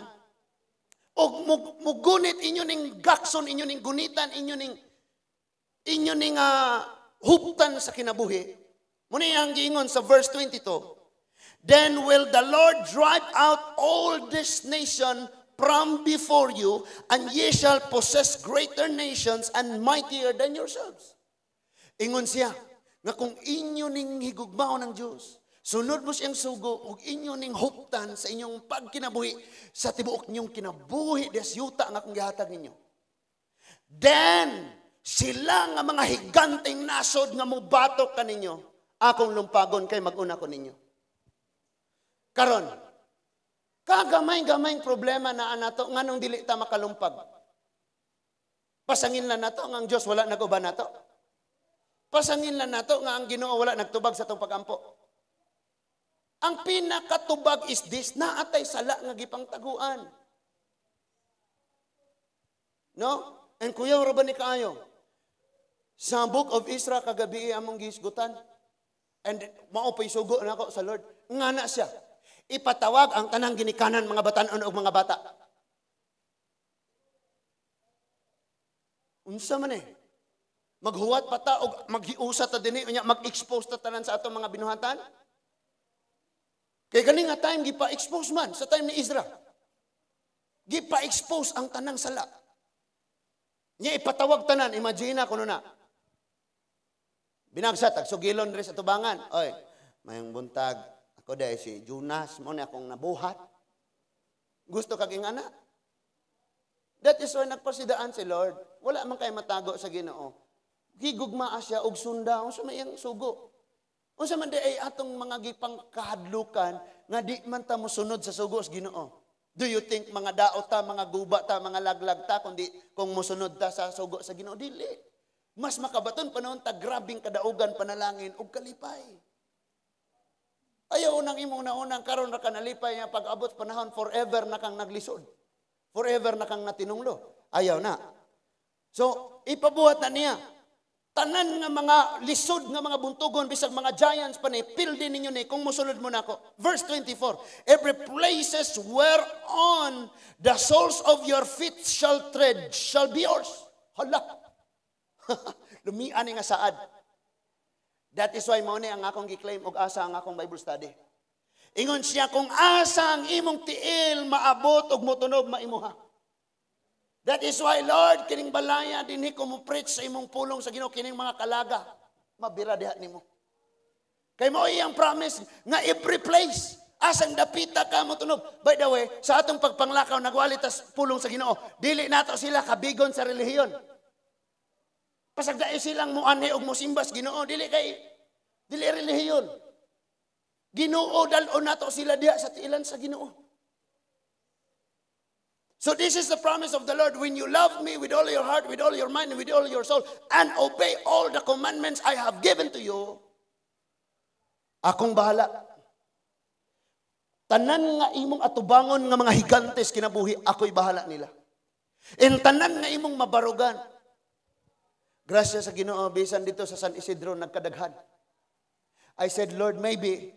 og mugunit inyo ning gakson inyo ning gunitan inyo ning huptan sa kinabuhi. Muna ang giingon sa verse 22. Then will the Lord drive out all this nation from before you, and ye shall possess greater nations and mightier than yourselves. Ingon siya, nga kung inyo ning higugmaon ng Diyos, sunod mo siyang sugo, ug inyo ning huptan sa inyong pagkinabuhi, sa tibuok niyong kinabuhi, des yuta nga kung gihatag ninyo. Then, sila nga mga higanting nasod nga mubatok kaninyo, akong lumpagon kay maguna ko ninyo. Karon, kagamay-gamay problema na anato nganong dili ta makalumpag. Pasangin lang nato nga ang Dios wala naguban nato. Pasangin lang nato nga ang Ginoo wala nagtubag sa tong pagampo. Ang pinakatubag is this, naatay sala nga gipangtaguan. No? And kuya ra ba ni kaayo? Sa Book of Isra kagabi among gisgutan. And mao pay sugo nako sa Lord. Ngana siya. Ipatawag ang tanang ginikanan mga batanon o mga bata. Unsa man maghuwat pa ta o maghiusa ta dinhi unya mag-expose ta tanan sa atong mga binuhatan? Kay kani nga time gipa-expose man sa time ni Ezra. Gipa-expose ang tanang sala. Nya ipatawag tanan, imagine kuno na. Binagsa tag sugilon diri sa tubangan. Oy, mayong buntag ako dahil si Jonas, mo na akong nabuhat. Gusto kaging anak. That is why nagpasidaan si Lord. Wala man kayo matago sa Ginoo. Gigugmaa siya og sunda, unsa may iyang sugo. Unsa man di ay atong mga gipang kahadlukan nga di man ta mosunod sa sugo sa Ginoo. Do you think mga daot ta, mga guba ta, mga laglag ta kung mosunod ta sa sugo sa Ginoo? Dili. Mas makabaton panahon ta grabing kadaugan panalangin og kalipay. Ayaw unang imo unang karon ra ka nalipay nga pag-abot panahon forever na kang naglisod. Forever na kang natinunglo. Ayaw na. So, ipabuhat na niya. tanan nga mga lisod nga mga buntugon bisag mga giants pa ni pildi ninyo ni kung mosunod mo nako. Verse 24. Every places whereon the soles of your feet shall tread shall be yours. Hala. Lumian nga saad. That is why mao ni ang akong giklaim og asa ang akong Bible study. Ingon siya kung asa ang imong tiil maabot og motunog maimuha. That is why, Lord, kining balaya dinhi ko mo preach sa imong pulong sa Ginoo kining mga kalaga, mabira diha nimo. Kay mao iyang promise nga every place asang dapita ka mo tunog. By the way, sa atong pagpanglakaw nagwalit tas pulong sa Ginoo, dili nato sila kabigon sa relihiyon. Pasagdai silang muanhi og mosimbas Ginoo, dili relihiyon. Ginoo dal-on nato sila diha sa tiilan sa Ginoo. So this is the promise of the Lord. When you love me with all your heart, with all your mind, and with all your soul, and obey all the commandments I have given to you, akong bahala. Tanan nga imong atubangon nga mga higantes kinabuhi, ako'y bahala nila. In tanan nga imong mabarugan, grasya sa Ginoo, bisan dito sa San Isidro, nagkadaghan. I said, Lord, maybe,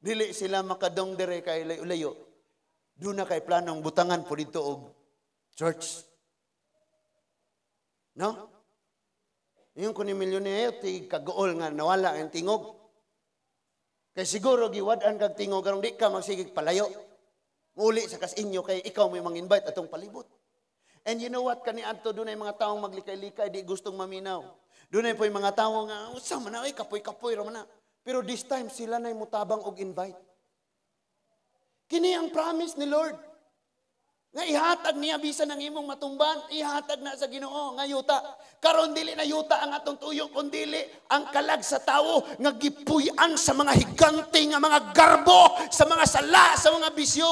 dili sila makadong dire kay layo-layo. Doon na kay planong butangan po dito og church. No? Yung kung ni milyonero, kagool nga nawala ang tingog. Kay siguro giwadaan kag tingog, karong di ka magsigig palayo. Muli sa kasinyo kay ikaw may mang-invite atong palibot. And you know what? Kaniadto doon ay mga taong maglikay-likay, di gustong maminaw. Doon ay po yung mga tao nga, sama na, kapoy-kapoy raman na. Pero this time, sila na'y mutabang og invite. Kini ang promise ni Lord. Nga ihatag niya bisan ng imong matumban, ihatag na sa Ginoo nga yuta. Karon dili na yuta ang atong tuyo, kundi ang kalag sa tawo nga gipuy-an sa mga higante nga mga garbo, sa mga sala, sa mga bisyo.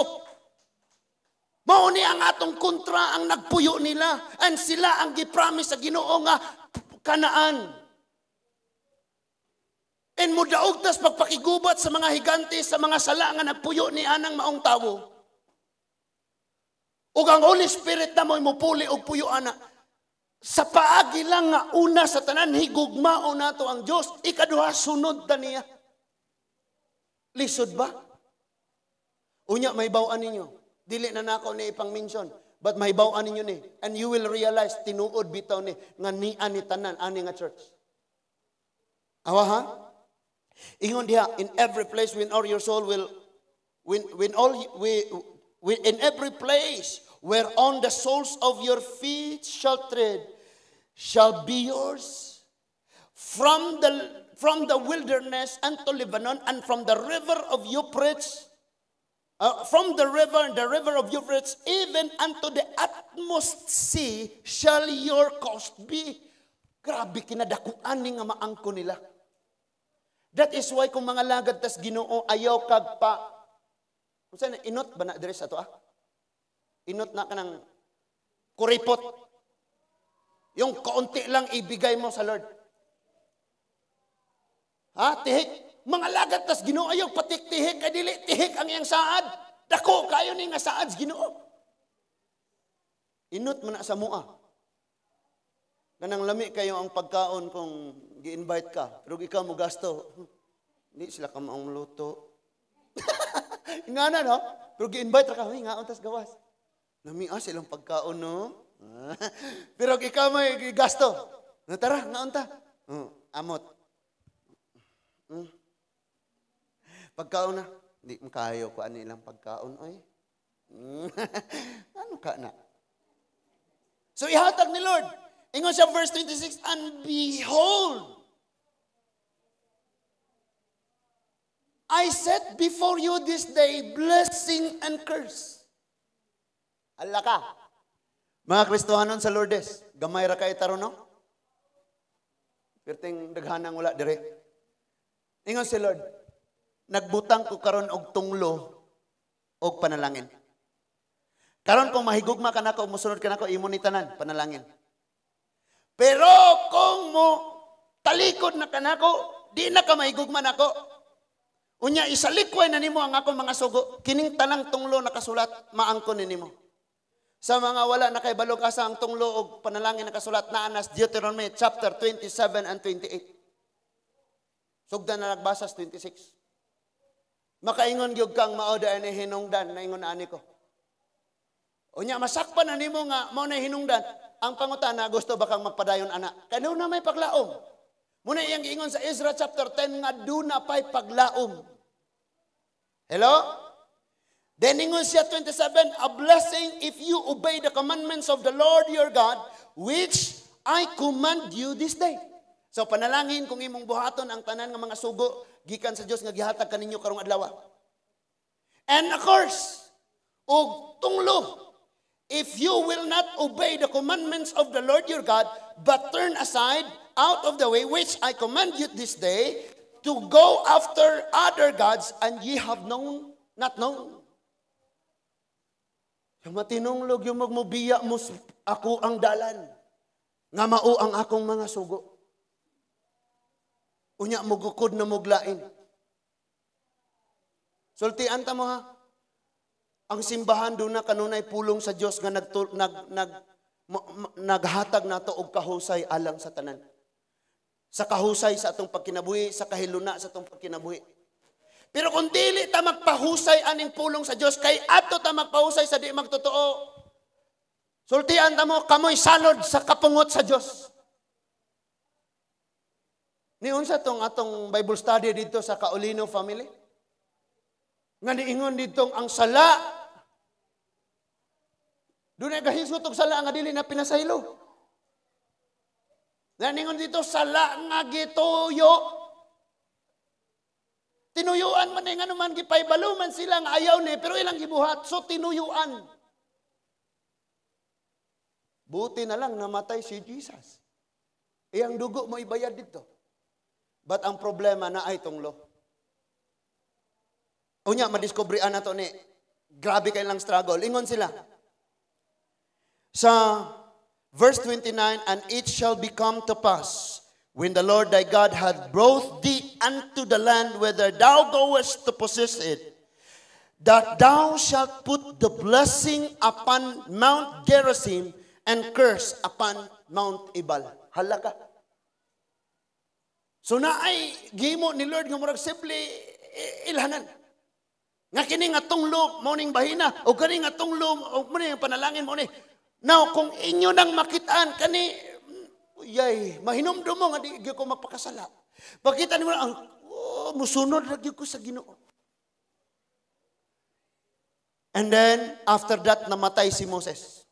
Mao ni ang atong kontra ang nagpuyo nila, and sila ang gipromise sa Ginoo nga Kanaan. And mudaog tas pagpakigubat sa mga higante, sa mga sala nga nagpuyo ni anang maong tawo. Ug ang Holy Spirit na mo'y mupuli og puyo ana. Sa paagi lang nga una sa tanan higugmao nato ang Dios, ikaduha sunod ta niya. Lisod ba? Unya mahibaw-an ninyo. Dili na nako ni ipang-mention, but mahibaw-an ninyo ni. And you will realize tinuod bitaw ni nga nian ni tanan ani nga church. Awa ha? Ingon diha, in every place when all your soul will, in every place whereon the soles of your feet shall tread, shall be yours. From the wilderness unto Lebanon, and from the river of Euphrates, from the river of Euphrates, even unto the utmost sea shall your coast be. Grabe kinadakuan ni nga maangko nila. That is why kung mga lagad tas Ginoo ayaw kag pa. Kung saan, inot ba na address ato Inot na ka ng kuripot. Yung kaunti lang ibigay mo sa Lord. Tihik. Mga lagad tas Ginoo ayaw patik-tihik. Kay dili tihik ang iyang saad. Dako kayo ni nga saad Ginoo. Inot mo na sa mua. Ganang lami kayo ang pagkaon kung gi-invite ka. Pero ikaw mo gasto. Hindi sila ka maong luto. Nga na, no? Pero gi-invite ka. Nga, untas gawas. Lami silang pagkaon, no? Pero ikaw may gasto. Tara, nga unta. Amot. Pagkaon na. Hindi mo kayo ko ano ilang pagkaon. Ay. Ano ka na? So, ihatag ni Lord. Ingon siya verse 26, and behold, I set before you this day blessing and curse. Ala ka. Mga Kristohanon sa Lourdes, gamay ra kay taron no? Perting daghanang wala dire. Ingon si Lord, nagbutang ko karon og tunglo og panalangin. Karon kung mahigugma ka nako, musunod ka nako, imo ni tanan panalangin. Pero kung mo talikod na kanako, di na ka mahigugman ako. Unya isalikway na nimo ang akong mga sugo, kining tanang tunglo nakasulat, maangkon nimo. Sa mga wala na kay balog asa ang tunglo og panalangin nakasulat na anas Deuteronomy chapter 27 and 28. Sugdan na nagbasa sa 26. Makaingon gyud kang mao da ni hinungdan na ingon ani ko. Unya masakpan na nimo nga mao na hinungdan. Ang pangutana gusto ba kang magpadayon ana? Kano na may paglaom. Muna iyang giingon sa Ezra chapter 10 nga duna pay paglaom. Hello? Then ingon siya 27, a blessing if you obey the commandments of the Lord your God, which I command you this day. So panalangin kung imong buhaton ang tanan nga mga sugo gikan sa Dios nga gihatag kaninyo karong adlaw. And of course, og tunglo, if you will not obey the commandments of the Lord your God, but turn aside out of the way which I command you this day, to go after other gods, and ye have not known. Yung matinunglog, yung magmubiya mo, ako ang dalan. Nga mao ang akong mga sugo. Unya mugukod na muglain. Sultian ta mo ha. Ang simbahan doon na kanunay pulong sa Diyos nga naghatag nato og kahusay alang sa tanan. Sa kahusay sa atong pagkinabuhi, sa kahiluna sa atong pagkinabuhi. Pero kung dili ta magpahusay aning pulong sa Diyos, kay ato ta magpahusay sa di magtotoo. Sultian ta mo, kamoy salod sa kapungot sa Diyos. Niun sa atong Bible study dito sa Kaolino family. Nga niingon dito ang sala. Doon ay gahisgot og sala nga dili na pinasaylo. Nga niingon dito sala nga gituyo. Tinuyuan man nga naman gipay baluman sila nga ayaw ni pero ilang gibuhat so tinuyuan. Buti na lang namatay si Jesus. Iyang dugo mo ibayad dito. But ang problema na ay tunglo. Unya madiskubrian na to ni grabe kay lang struggle. Ingon sila. Sa verse 29, and it shall become to pass when the Lord thy God hath brought thee unto the land whither thou goest to possess it, that thou shalt put the blessing upon Mount Gerizim and curse upon Mount Ebal. Hala ka. So na ay gimo ni Lord nga murag simple ilhanan. Nga kini nga tunglo mo ning bahina o kani nga tunglo o mo ning panalangin mo ni. Now kung inyo nang makitaan kani yay mahinumdum mo nga di ko magpakasala. Pakita nimo ang musunod ra gyud ko sa Ginoo. And then after that namatay si Moses.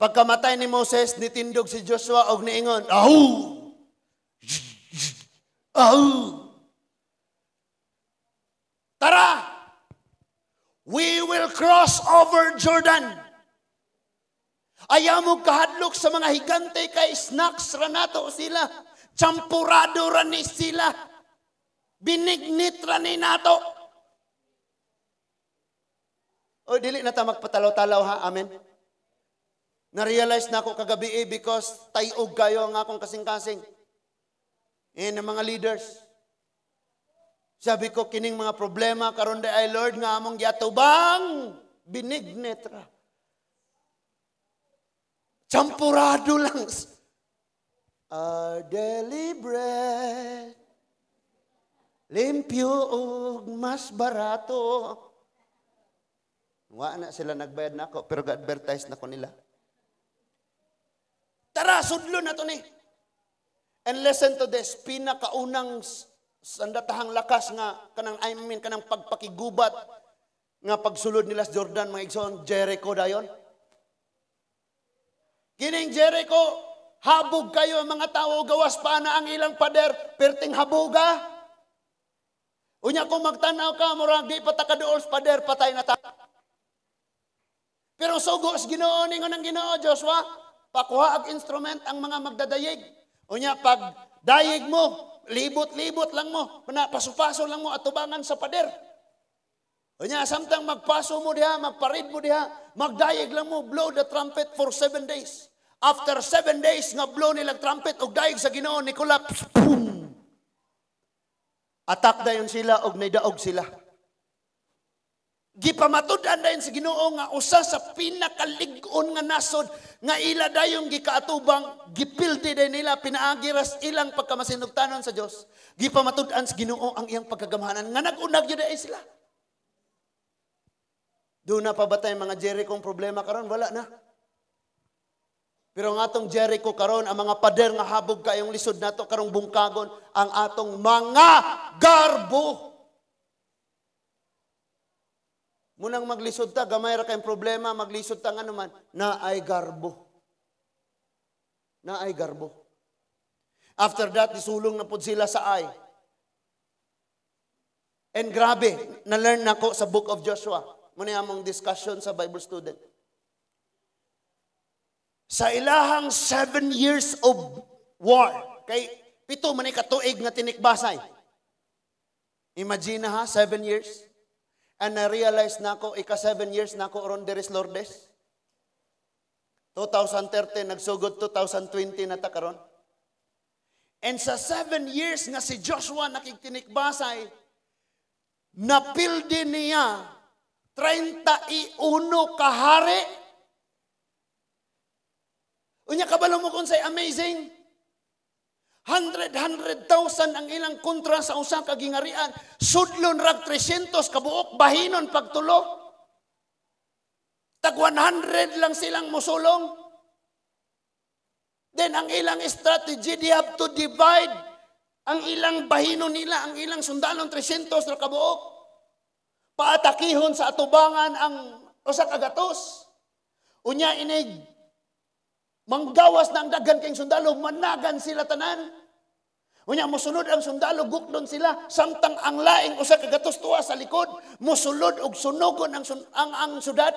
Pagkamatay ni Moses nitindog si Joshua og niingon, tara, we will cross over Jordan. Ayaw mo kahadlok sa mga higante kay snacks ranato sila. Champurado rani sila. Binignit rani nato. O dili na ta magpatalaw-talaw ha, amen. Na-realize na ako kagabi because tayog kayo ang akong kasing-kasing. And mga leaders. Sabi ko, kining mga problema, karon day ay Lord, nga among giatubang, binignit ra. Champurado lang. Our daily bread, limpyo og mas barato. Wa na sila nagbayad na ako, pero ga-advertise na ko nila. Tara, sudlo na to ni. And listen to this, pinakaunang sandatahang lakas nga kanang pagpakigubat nga pagsulod nila sa Jordan mga igsoon, Jericho dayon. Kining Jericho, habog kayo mga tao, gawas pa na ang ilang pader, perting haboga. Unya kung magtanaw ka, murag di patakadool sa pader, patay na ta. Pero sugos Ginoo ningon ang Ginoo Joshua, pakuha ag instrument ang mga magdadayeg. Unya pag dayeg mo, libot-libot lang mo, pasupaso lang mo atubangan sa pader. Unya samtang magpaso mo diha, magparid mo diha, magdayeg lang mo, blow the trumpet for 7 days. After 7 days nga blow nilang trumpet og dayeg sa Ginoo ni collapse. Boom! Attack dayon sila og naidaog sila. Gipamatud-an dayon sa Ginoo nga usa sa pinakalig-on nga nasod nga ila dayong gikaatubang gipildi dayon nila pinaagiras ilang pagkamasinugtanon sa Dios. Gipamatud-an sa Ginoo ang iyang pagkagamhanan nga nag-unag gyud ay sila. Doon na pa ba tayo mga Jericho problema karon? Wala na. Pero ang atong Jericho karon, ang mga pader nga habog kayong lisod nato karong bungkagon ang atong mga garbo. Munang maglisod ta, gamay ra kayong problema, maglisod ta nga naman, na ay garbo. Na ay garbo. After that, isulong na po sila sa ay. And grabe, na-learn na ko sa book of Joshua. Muna among discussion sa Bible student. Sa ilahang 7 years of war, kay pito man katuig nga tinikbasay. Imagine ha, 7 years. And na-realize na ako, 7 years na ako around Deres Lourdes. 2013, nagsugod 2020 na ta karon. And sa 7 years nga si Joshua nakiktinikbasay, napildi niya 31 kahari. Unya kabalo mo kung say amazing. 100,000 ang ilang kontra sa usa ka gingarian. Sudlon rag 300 kabuok bahinon pagtulo. Tag 100 lang silang musulong. Then ang ilang strategy, they have to divide ang ilang bahinon nila, ang ilang sundalon 300 ra kabuok. Paatakihon sa atubangan ang usa ka gatos. Unya inig manggawas na ang daghan kayong sundalo, managan sila tanan. Unya mosunod ang sundalo, gukdon sila, samtang ang laing usa ka gatos tuwa sa likod, mosulod og sunogon ang sudad.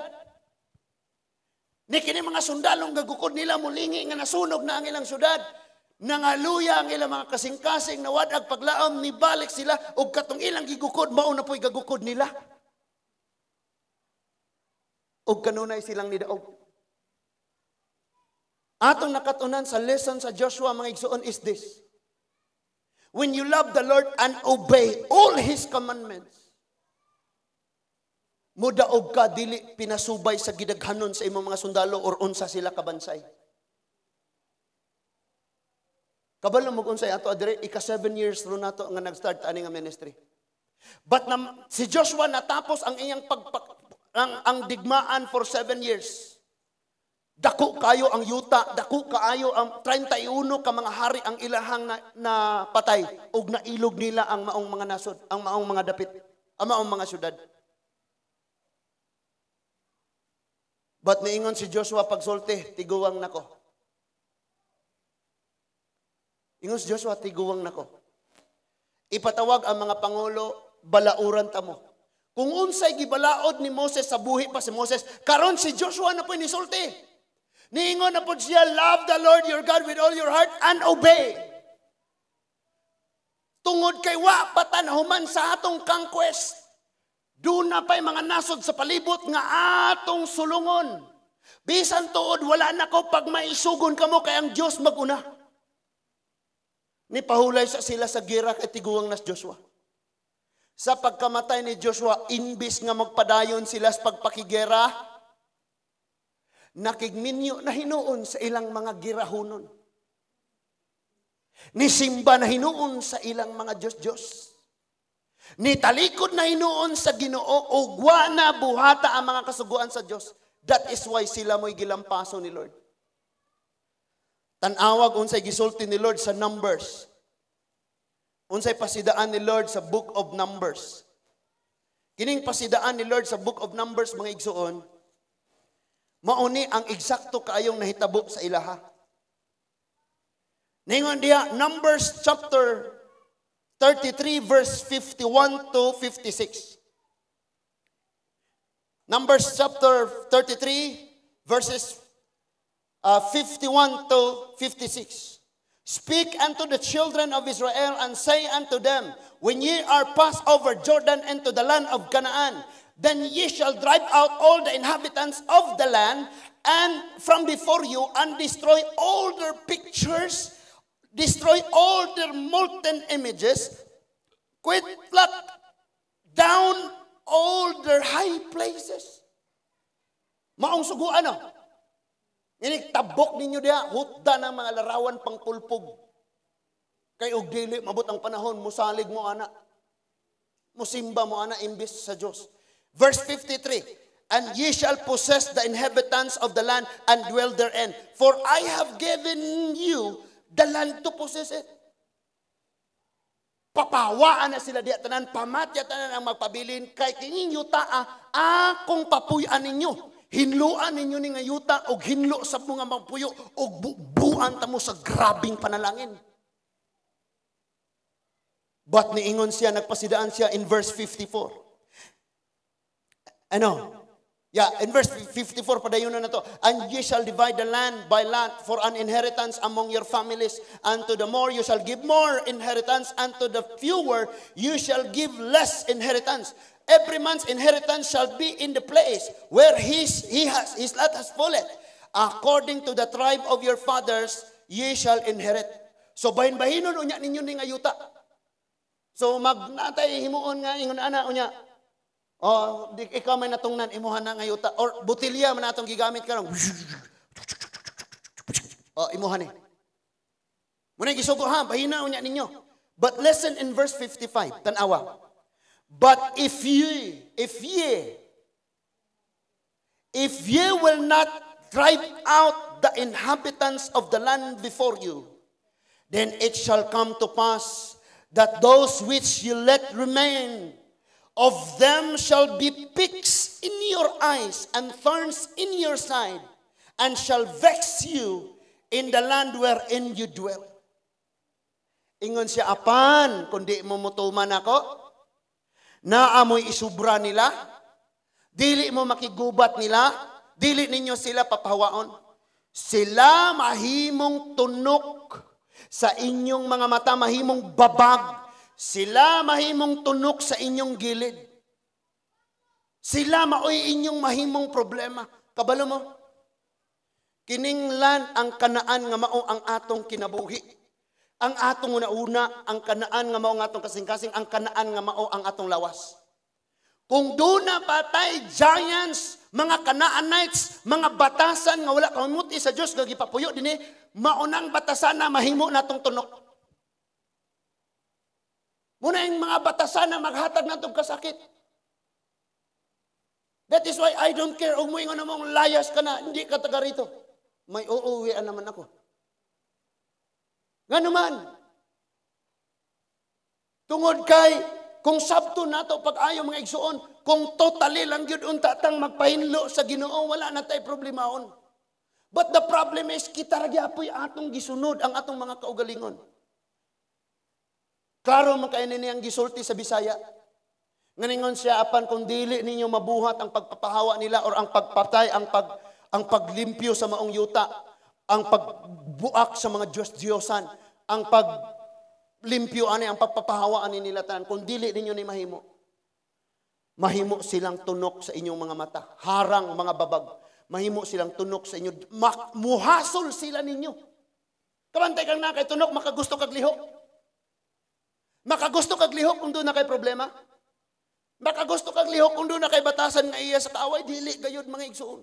Ni kini mga sundalong gagukod nila mulingi nga nasunog na ang ilang sudad. Nangaluya ang ilang mga kasing-kasing na wadag paglaom, nibalik sila og katong ilang gigukod, mao na po'y gagukod nila. Og kanunay silang nidaog. Atong nakatunan sa lesson sa Joshua mga igsoon is this. When you love the Lord and obey all His commandments, mudaog ka, dili pinasubay sa gidaghanon sa imong mga sundalo or unsa sila kabansay. Kabalo mo unsay ato adire, 7 years ro nato nga nag-start ani nga ministry. But si Joshua natapos ang iyang ang digmaan for 7 years. Dako kayo ang yuta, dako kaayo ang 31 ka mga hari ang ilahang na patay ug nailog nila ang maong mga nasod, ang maong mga dapit, ang maong mga syudad. But niingon si Joshua pagsulti, tiguwang nako. Ingon si Joshua, tiguwang nako. Ipatawag ang mga pangulo, balauran ta mo. Kung unsay gibalaod ni Moses sa buhi pa si Moses, karon si Joshua na po nisulti. Niingon na po siya, love the Lord your God with all your heart and obey. Tungod kay wa patanahuman sa atong conquest, doon na pa'y mga nasod sa palibot nga atong sulungon. Bisan tuod, wala na ko pag maisugon ka mo kay ang Diyos maguna. Nipahulay sa sila sa gira kay tiguang nas Joshua. Sa pagkamatay ni Joshua, imbis nga magpadayon sila sa pagpakigera, nakigminyo na hinuon sa ilang mga girahunon. Nisimba na hinuon sa ilang mga Diyos-Diyos. Nitalikod na hinuon sa Ginoo o na buhata ang mga kasuguan sa Diyos. That is why sila mo'y gilampaso ni Lord. Tanawag unsay gisulti ni Lord sa Numbers. Unsay pasidaan ni Lord sa Book of Numbers. Kining pasidaan ni Lord sa Book of Numbers mga igsuon, mauni ang eksakto kaayong nahitabo sa ilaha. Ningon diha, Numbers chapter 33 verse 51 to 56. Numbers chapter 33 verses 51 to 56. Speak unto the children of Israel and say unto them, when ye are passed over Jordan into the land of Canaan, then ye shall drive out all the inhabitants of the land and from before you and destroy all their pictures, destroy all their molten images, pluck down all their high places. Maong suguan na. Ini tabok ninyo diha, hutda ng mga larawan pangpulpog. Kay og dili mabot ang panahon, musalig mo ana. Musimba mo ana imbis sa Dios. Verse 53, and ye shall possess the inhabitants of the land and dwell therein. For I have given you the land to possess it. Papawaan na sila diya tanan, pamatya tanan ang magpabilin, kay kining yuta akong papuyan ninyo. Hinluan ninyo ni nga yuta o hinlo sa mga magpuyo o bubuan tamo sa grabing panalangin. But niingon siya, nagpasidaan siya in verse 54. In verse 54, padayon na to. And ye shall divide the land by land for an inheritance among your families. And to the more you shall give more inheritance, and to the fewer you shall give less inheritance. Every man's inheritance shall be in the place where his lot has fallen. According to the tribe of your fathers, ye shall inherit. So bahin-bahinon unya ninyo ni nga yuta. So magnatay himuon nga ingon ana unya. Di ikaw may natungnan imuhan na nga yuta or butilya man atong gigamit karon. Imuhan ni. Muna gisugo ha, bahina unya ninyo. But listen in verse 55, tan-awa. But if ye will not drive out the inhabitants of the land before you, then it shall come to pass that those which you let remain of them shall be picks in your eyes and thorns in your side, and shall vex you in the land wherein you dwell. Ingon siya, apan, kundi mo mutuman ako, naamoy isubra nila, dili mo makigubat nila, dili ninyo sila papahawaon. Sila mahimong tunok sa inyong mga mata, mahimong babag. Sila mahimong tunok sa inyong gilid. Sila maoy inyong mahimong problema. Kabalo mo? Kininglan ang Kanaan nga mao ang atong kinabuhi. Ang atong una, ang Kanaan nga mao ang atong kasing-kasing, ang Kanaan nga mao ang atong lawas. Kung doon na patay giants, mga Canaanites, mga batasan nga wala kamuti sa Dios nga gipapuyo dinhi, maunang batasan na mahimo natong tunok. Muna yung mga batasan na maghatag natong kasakit. That is why I don't care kung mo ingon namong layas ka na, hindi ka taga rito. May uuwian naman ako. Nga naman, tungod kay, kung sabto nato pag ayaw mga igsuon, kung totally lang yun untatang magpahinlo sa Ginoo, wala na tayo problemaon. But the problem is, kita ragyapoy atong gisunod ang atong mga kaugalingon. Klaro makainin niyang gisulti sa Bisaya. Nganingon siya, apan kung dili ninyo mabuhat ang pagpapahawa nila or ang pagpatay, ang paglimpyo sa maong yuta, ang pagbuak sa mga Diyos-Diyosan, ang paglimpyo ani, ang pagpapahawaan nila tanan, kung dili ninyo ni mahimo. Mahimo silang tunok sa inyong mga mata, harang mga babag. Mahimo silang tunok sa inyo, muhasol sila ninyo. Kabantay kang na kay tunok, makagusto kag lihok. Makagusto kag lihok kung doon na kay problema. Makagusto kag lihok kung doon na kay batasan nga iya sa kaaway, dili gayud mga igsuon.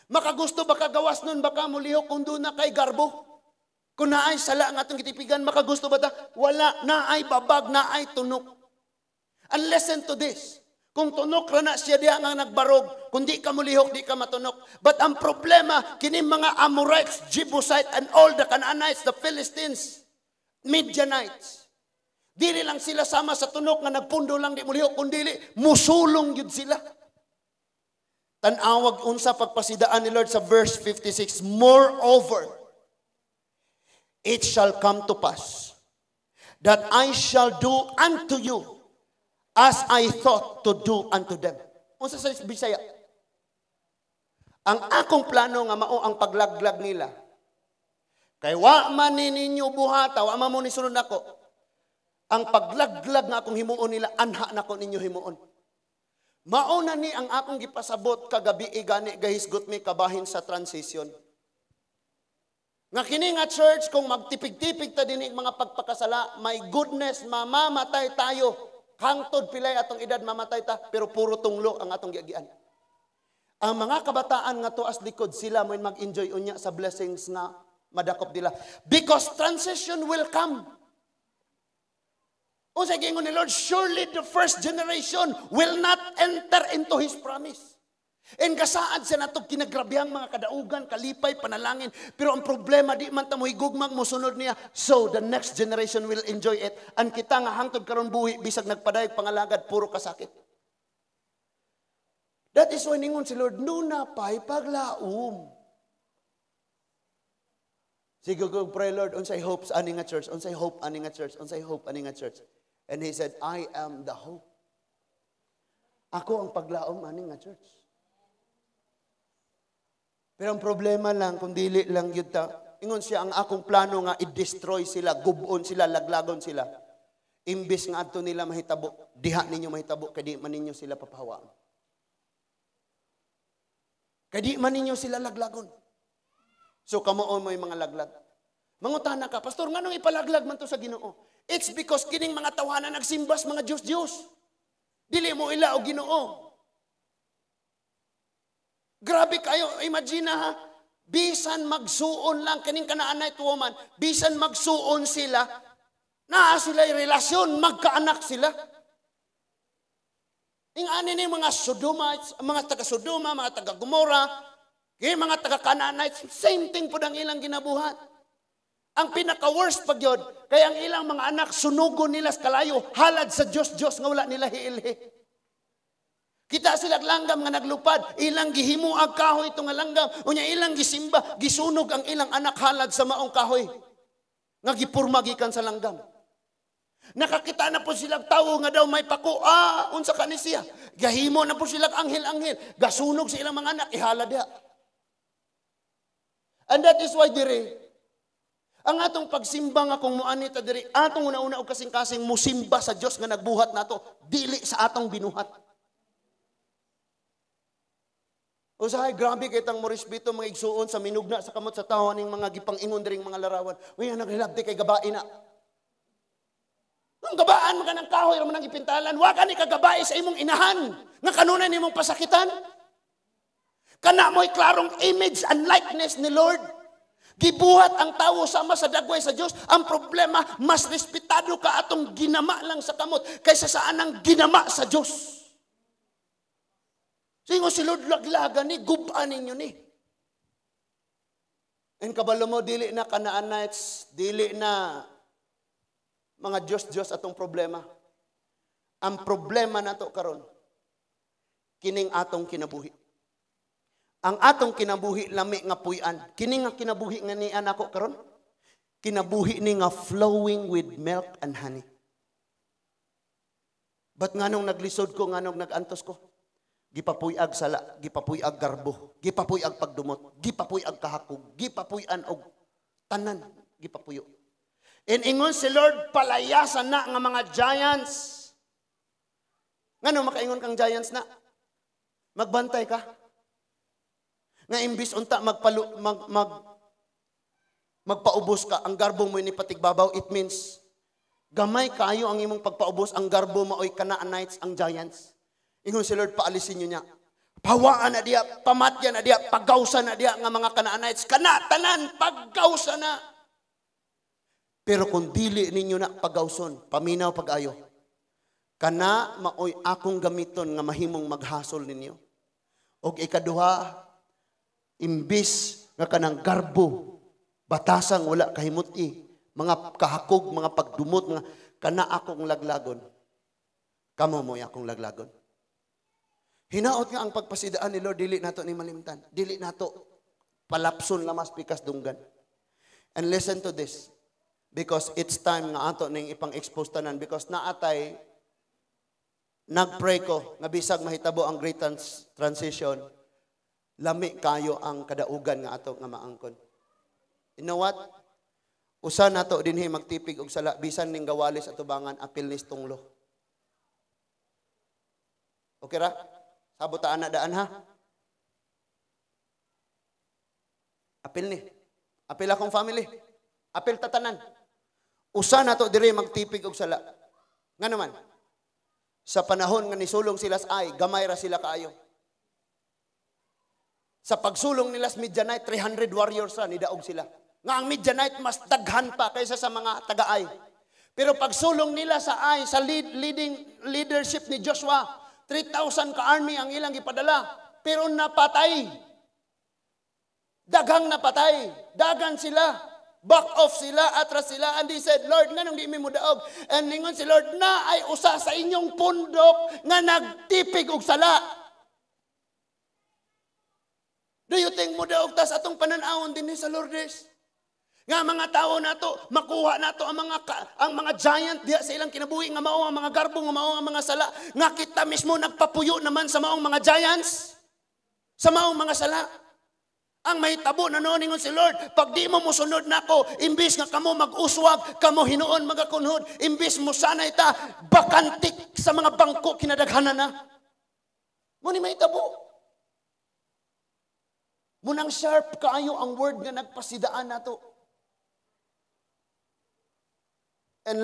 Makagusto baka gawas nun, baka mulihok kung doon na kay garbo. Kung naay sala ang atong gitipigan, makagusto ba ta? Wala, naay babag, naay tunok. And listen to this. Kung tunok ra na siya diha nga nagbarog, kung di ka mulihok, di ka matunok. But ang problema, kini mga Amorites, Jebusite, and all the Canaanites, the Philistines, Midianites, dili lang sila sama sa tunok nga nagpundo lang di mulihok, kundi musulong yun sila. Tanawag unsa pagpasidaan ni Lord sa verse 56, moreover, it shall come to pass that I shall do unto you as I thought to do unto them. Unsa sa Bisaya? Ang akong plano nga mao ang paglaglag nila. Kay wa man ninyo buhata, wa man mo ni sunod nako. Ang paglaglag nga akong himuon nila, anha nako ninyo himuon. Mauna ni ang akong gipasabot kagabi gani gahisgot mi kabahin sa transition. Nga kini nga church kung magtipig-tipig ta dinig mga pagpakasala, my goodness, mamamatay tayo. Hangtod pilay atong edad mamatay ta, pero puro tunglo ang atong giagian. Ang mga kabataan nga tuas likod, sila mo mag-enjoy unya sa blessings nga madakop nila. Because transition will come. O sa gingon ni Lord, surely the first generation will not enter into His promise. And kasaad sa nato kinagrabihang mga kadaugan, kalipay, panalangin. Pero ang problema, di man tamo'y gugmang musunod niya. So the next generation will enjoy it. Ang kita nga hangtod karon buhi, bisag nagpadayag pangalagad, puro kasakit. That is why ningon si Lord, nuna pa'y paglaom. Sige ko pray, Lord, unsay hope sa ani nga church, unsay hope ani nga church, unsay hope ani nga church. And He said, I am the hope. Ako ang paglaom ani nga church. Pero ang problema lang, kung dili lang yun ta, ingon siya, ang akong plano nga i-destroy sila, gubon sila, laglagon sila. Imbis nga ato nila mahitabo, diha ninyo mahitabo, kaya di man ninyo sila papahawaan. Kaya di man ninyo sila laglagon. So, kamuon mo yung mga laglag. Mangutana ka, Pastor, nga nung ipalaglag man to sa Ginoo? It's because kining mga tawanan nagsimbas mga Diyos-Diyos. Dili mo ila o Ginoo. Grabe kayo, imagine ha, bisan magsuon lang, kaning kanaan to woman, bisan magsuon sila, naa sila yung relasyon, magkaanak sila. Ingani ni mga Sodomites, mga taga-Sodoma, mga taga-Gomora, mga taga-Canaanites, same thing po ang ilang ginabuhat. Ang pinaka-worst pag yun, kaya ang ilang mga anak, sunugon nila sa kalayo, halad sa Diyos-Diyos nga wala nila hiilhi. Kita sila langgam nga naglupad, ilang gihimuag kahoy ito nga langgam, unya ilang gisimba, gisunog ang ilang anak halad sa maong kahoy, nga gipurma gikan sa langgam. Nakakita na po silang tao nga daw may pako, unsa ka ni siya, gahimo na po silang anghel-anghel, gasunog sa ilang mga anak, ihalad diha. And that is why dire, ang atong pagsimba nga kung muani ta dire, atong una-una og kasing-kasing musimba sa Dios nga nagbuhat nato, dili sa atong binuhat. Usahay, grabe kitang morisbito mga igsuon sa minugna sa kamot sa tao ning mga gipang-ingon diring mga larawan. Uy, naghilabdi kay gabae na. Ang gabaan mo ka ng kahoy, raman ang ipintalan, wa ka ni kagabae sa imong inahan, nga kanunay nimong pasakitan. Kana mo'y klarong image and likeness ni Lord. Gibuhat ang tao sama sa dagway sa Diyos. Ang problema, mas respetado ka atong ginama lang sa kamot kaysa sa anang ginama sa Diyos. Singo si Lord laglagan ni, gubaan ninyo ni. And kabalo mo, dili na Canaanites, dili na mga Diyos-Diyos atong problema. Ang problema nato karon, kining atong kinabuhi. Ang atong kinabuhi lami nga puy-an. Kining nga kinabuhi nga ni anako karon, kinabuhi ni nga flowing with milk and honey. But nganong naglisod ko, nganong nagantos ko? Gipapuyag sala, gipapuyag garbo, gipapuyag pagdumot, gipapuyag kahakog, gipapuyan og tanan, gipapuyo. And ingon si Lord, palayasan na nga mga giants. Ngano makaingon kang giants na? Magbantay ka. Nga imbis unta magpaubos ka, ang garbo mo ni patigbabaw, it means gamay kayo ang imong pagpaubos, ang garbo mo oy Canaanites, ang giants. Ingon si Lord, paalisin nyo niya. Pawaan na diya, pamatyan na diya, pagawsan na diya nga mga Canaanites. Kanatanan, pagawsan na. Pero kung dili ninyo na pagawson, paminaw pag-ayo. Kana maoy akong gamiton nga mahimong maghasol ninyo. Og ikaduha, imbis nga kanang garbo, batasang wala kahimuti, mga kahakog, mga pagdumot, mga kana akong laglagon. Kamo mo akong laglagon. Hinaot nga ang pagpasidaan ni Lord, dili nato ni malimtan. Dili nato palapson lamas pikas dunggan. And listen to this. Because it's time nga ato ning ipang-expose tanan. Because naatay, nagpray ko, nga bisag mahitabo ang great transition, lami kayo ang kadaugan nga ato nga maangkon. You know what? Usa nato dinhi magtipig og sala, bisan ning gawalis at tubangan, apil nis tunglo. Okay ra? Sabutaan na daan ha? Apil ni. Apil akong family. Apil tatanan. Usa na to dire magtipig og sala. Nga naman. Sa panahon nga nisulong sila sa ay, gamay ra sila kaayo. Sa pagsulong nila sa Midianite, 300 warriors ra, nidaog sila. Nga ang Midianite mas daghan pa kaysa sa mga taga-ay. Pero pagsulong nila sa ay, sa leadership ni Joshua, 3,000 ka-army ang ilang ipadala. Pero napatay. Daghang napatay. Dagan sila. Back off sila, atras sila. And they said, Lord, nga nung di mo daog. And ningon si Lord, na ay usa sa inyong pundok nga nagtipig og sala. Do you think mo daog tas atong pananawon din sa Lourdes? Nga mga tao na to, makuha na to ang mga giant diya sa ilang kinabuhi nga mao ang mga garbo, nga mao ang mga sala. Nga kita mismo nagpapuyo naman sa maong mga giants. Sa maong mga sala. Ang mahitabo na noon ningon si Lord, pag di mo musunod nako, imbis nga kamo mag-uswag, kamo hinuon magakunhod, imbis mo sana ita bakantik sa mga bangko kinadaghanan na. Muni mahitabo. Munang sharp kaayo ang word nga nagpasidaan nato. And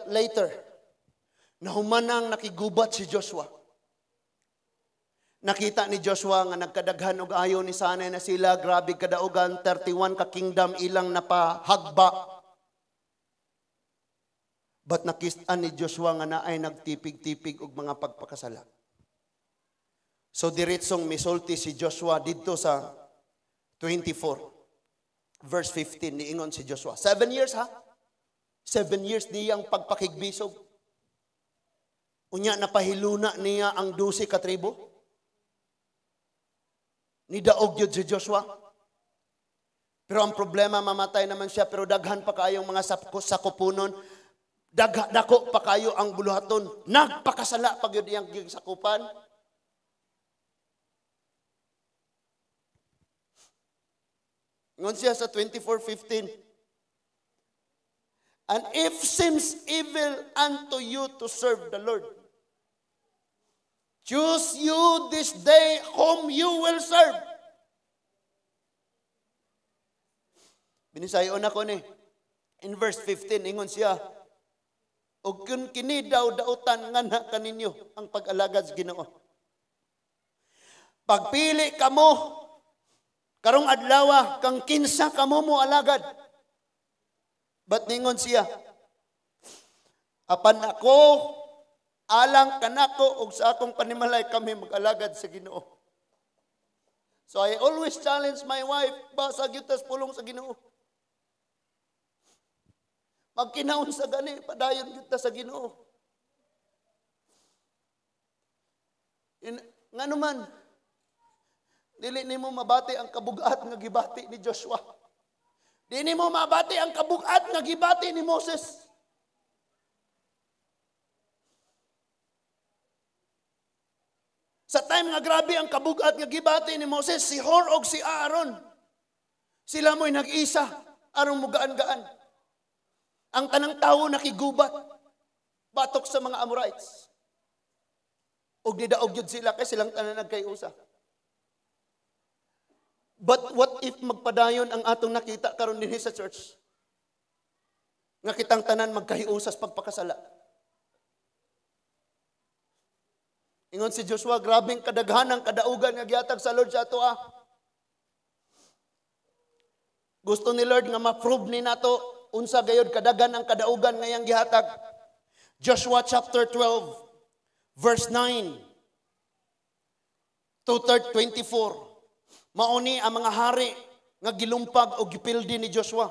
later, nahumanang nakigubat si Joshua. Nakita ni Joshua nga nagkadaghan og ayo ni sanay na sila, grabe kadaugan, 31 ka kingdom ilang napahagba. But nakistan ni Joshua nga naay nagtipig-tipig og mga pagpakasala. So diretsong misulti si Joshua didto sa 24 verse 15 niingon si Joshua. 7 years ha? 7 years niyang pagpakigbisog. Unya napahiluna niya ang 12 ka tribo. Nidaog yun si Joshua. Pero ang problema, mamatay naman siya, pero daghan pa kayong mga sakupunon, dako pa kayo ang buluhaton, nagpakasala pag yun iyang sakupan. Ngon siya sa 24:15. And if seems evil unto you to serve the Lord, choose you this day whom you will serve. Binisayon ako ni. In verse 15, ingon siya, og kun kini daw dautan nga na kaninyo ang pag-alagad sa Ginoo. Pagpili kamo, karong adlaw, kang kinsa kamo mo alagad. But ningon siya, apan ako, alang kanako og sa akong panimalay kami mag-alagad sa Ginoo. So I always challenge my wife, basa gyud tas pulong sa Ginoo. Magkinaon sa gani, padayon gyud ta sa Ginoo. Ngano man, dili nimo mabati ang kabugat nga gibati ni Joshua. Dili nimo mabati ang kabugat nga gibati ni Moses. Sa time nga grabe ang kabugat nga gibati ni Moses, si Hor og si Aaron. Sila mo'y nag-isa, aron mo gaan-gaan. Ang tanang tao nakigubat, batok sa mga Amorites. Og nidaog yun sila, kay silang tanan nagkayusa. But what if magpadayon ang atong nakita karon dinhi sa church? Nga kitang tanan magkahiusas pagpakasala. Ingon si Joshua, grabing kadaghanang kadaugan nga gihatag sa Lord sa ato Gusto ni Lord nga ma-prove ni nato unsa gayud kadagan ang kadaugan nga iyang gihatag. Joshua chapter 12 verse 9 to 24. Mauni ang mga hari nga gilumpag o gipildi ni Joshua.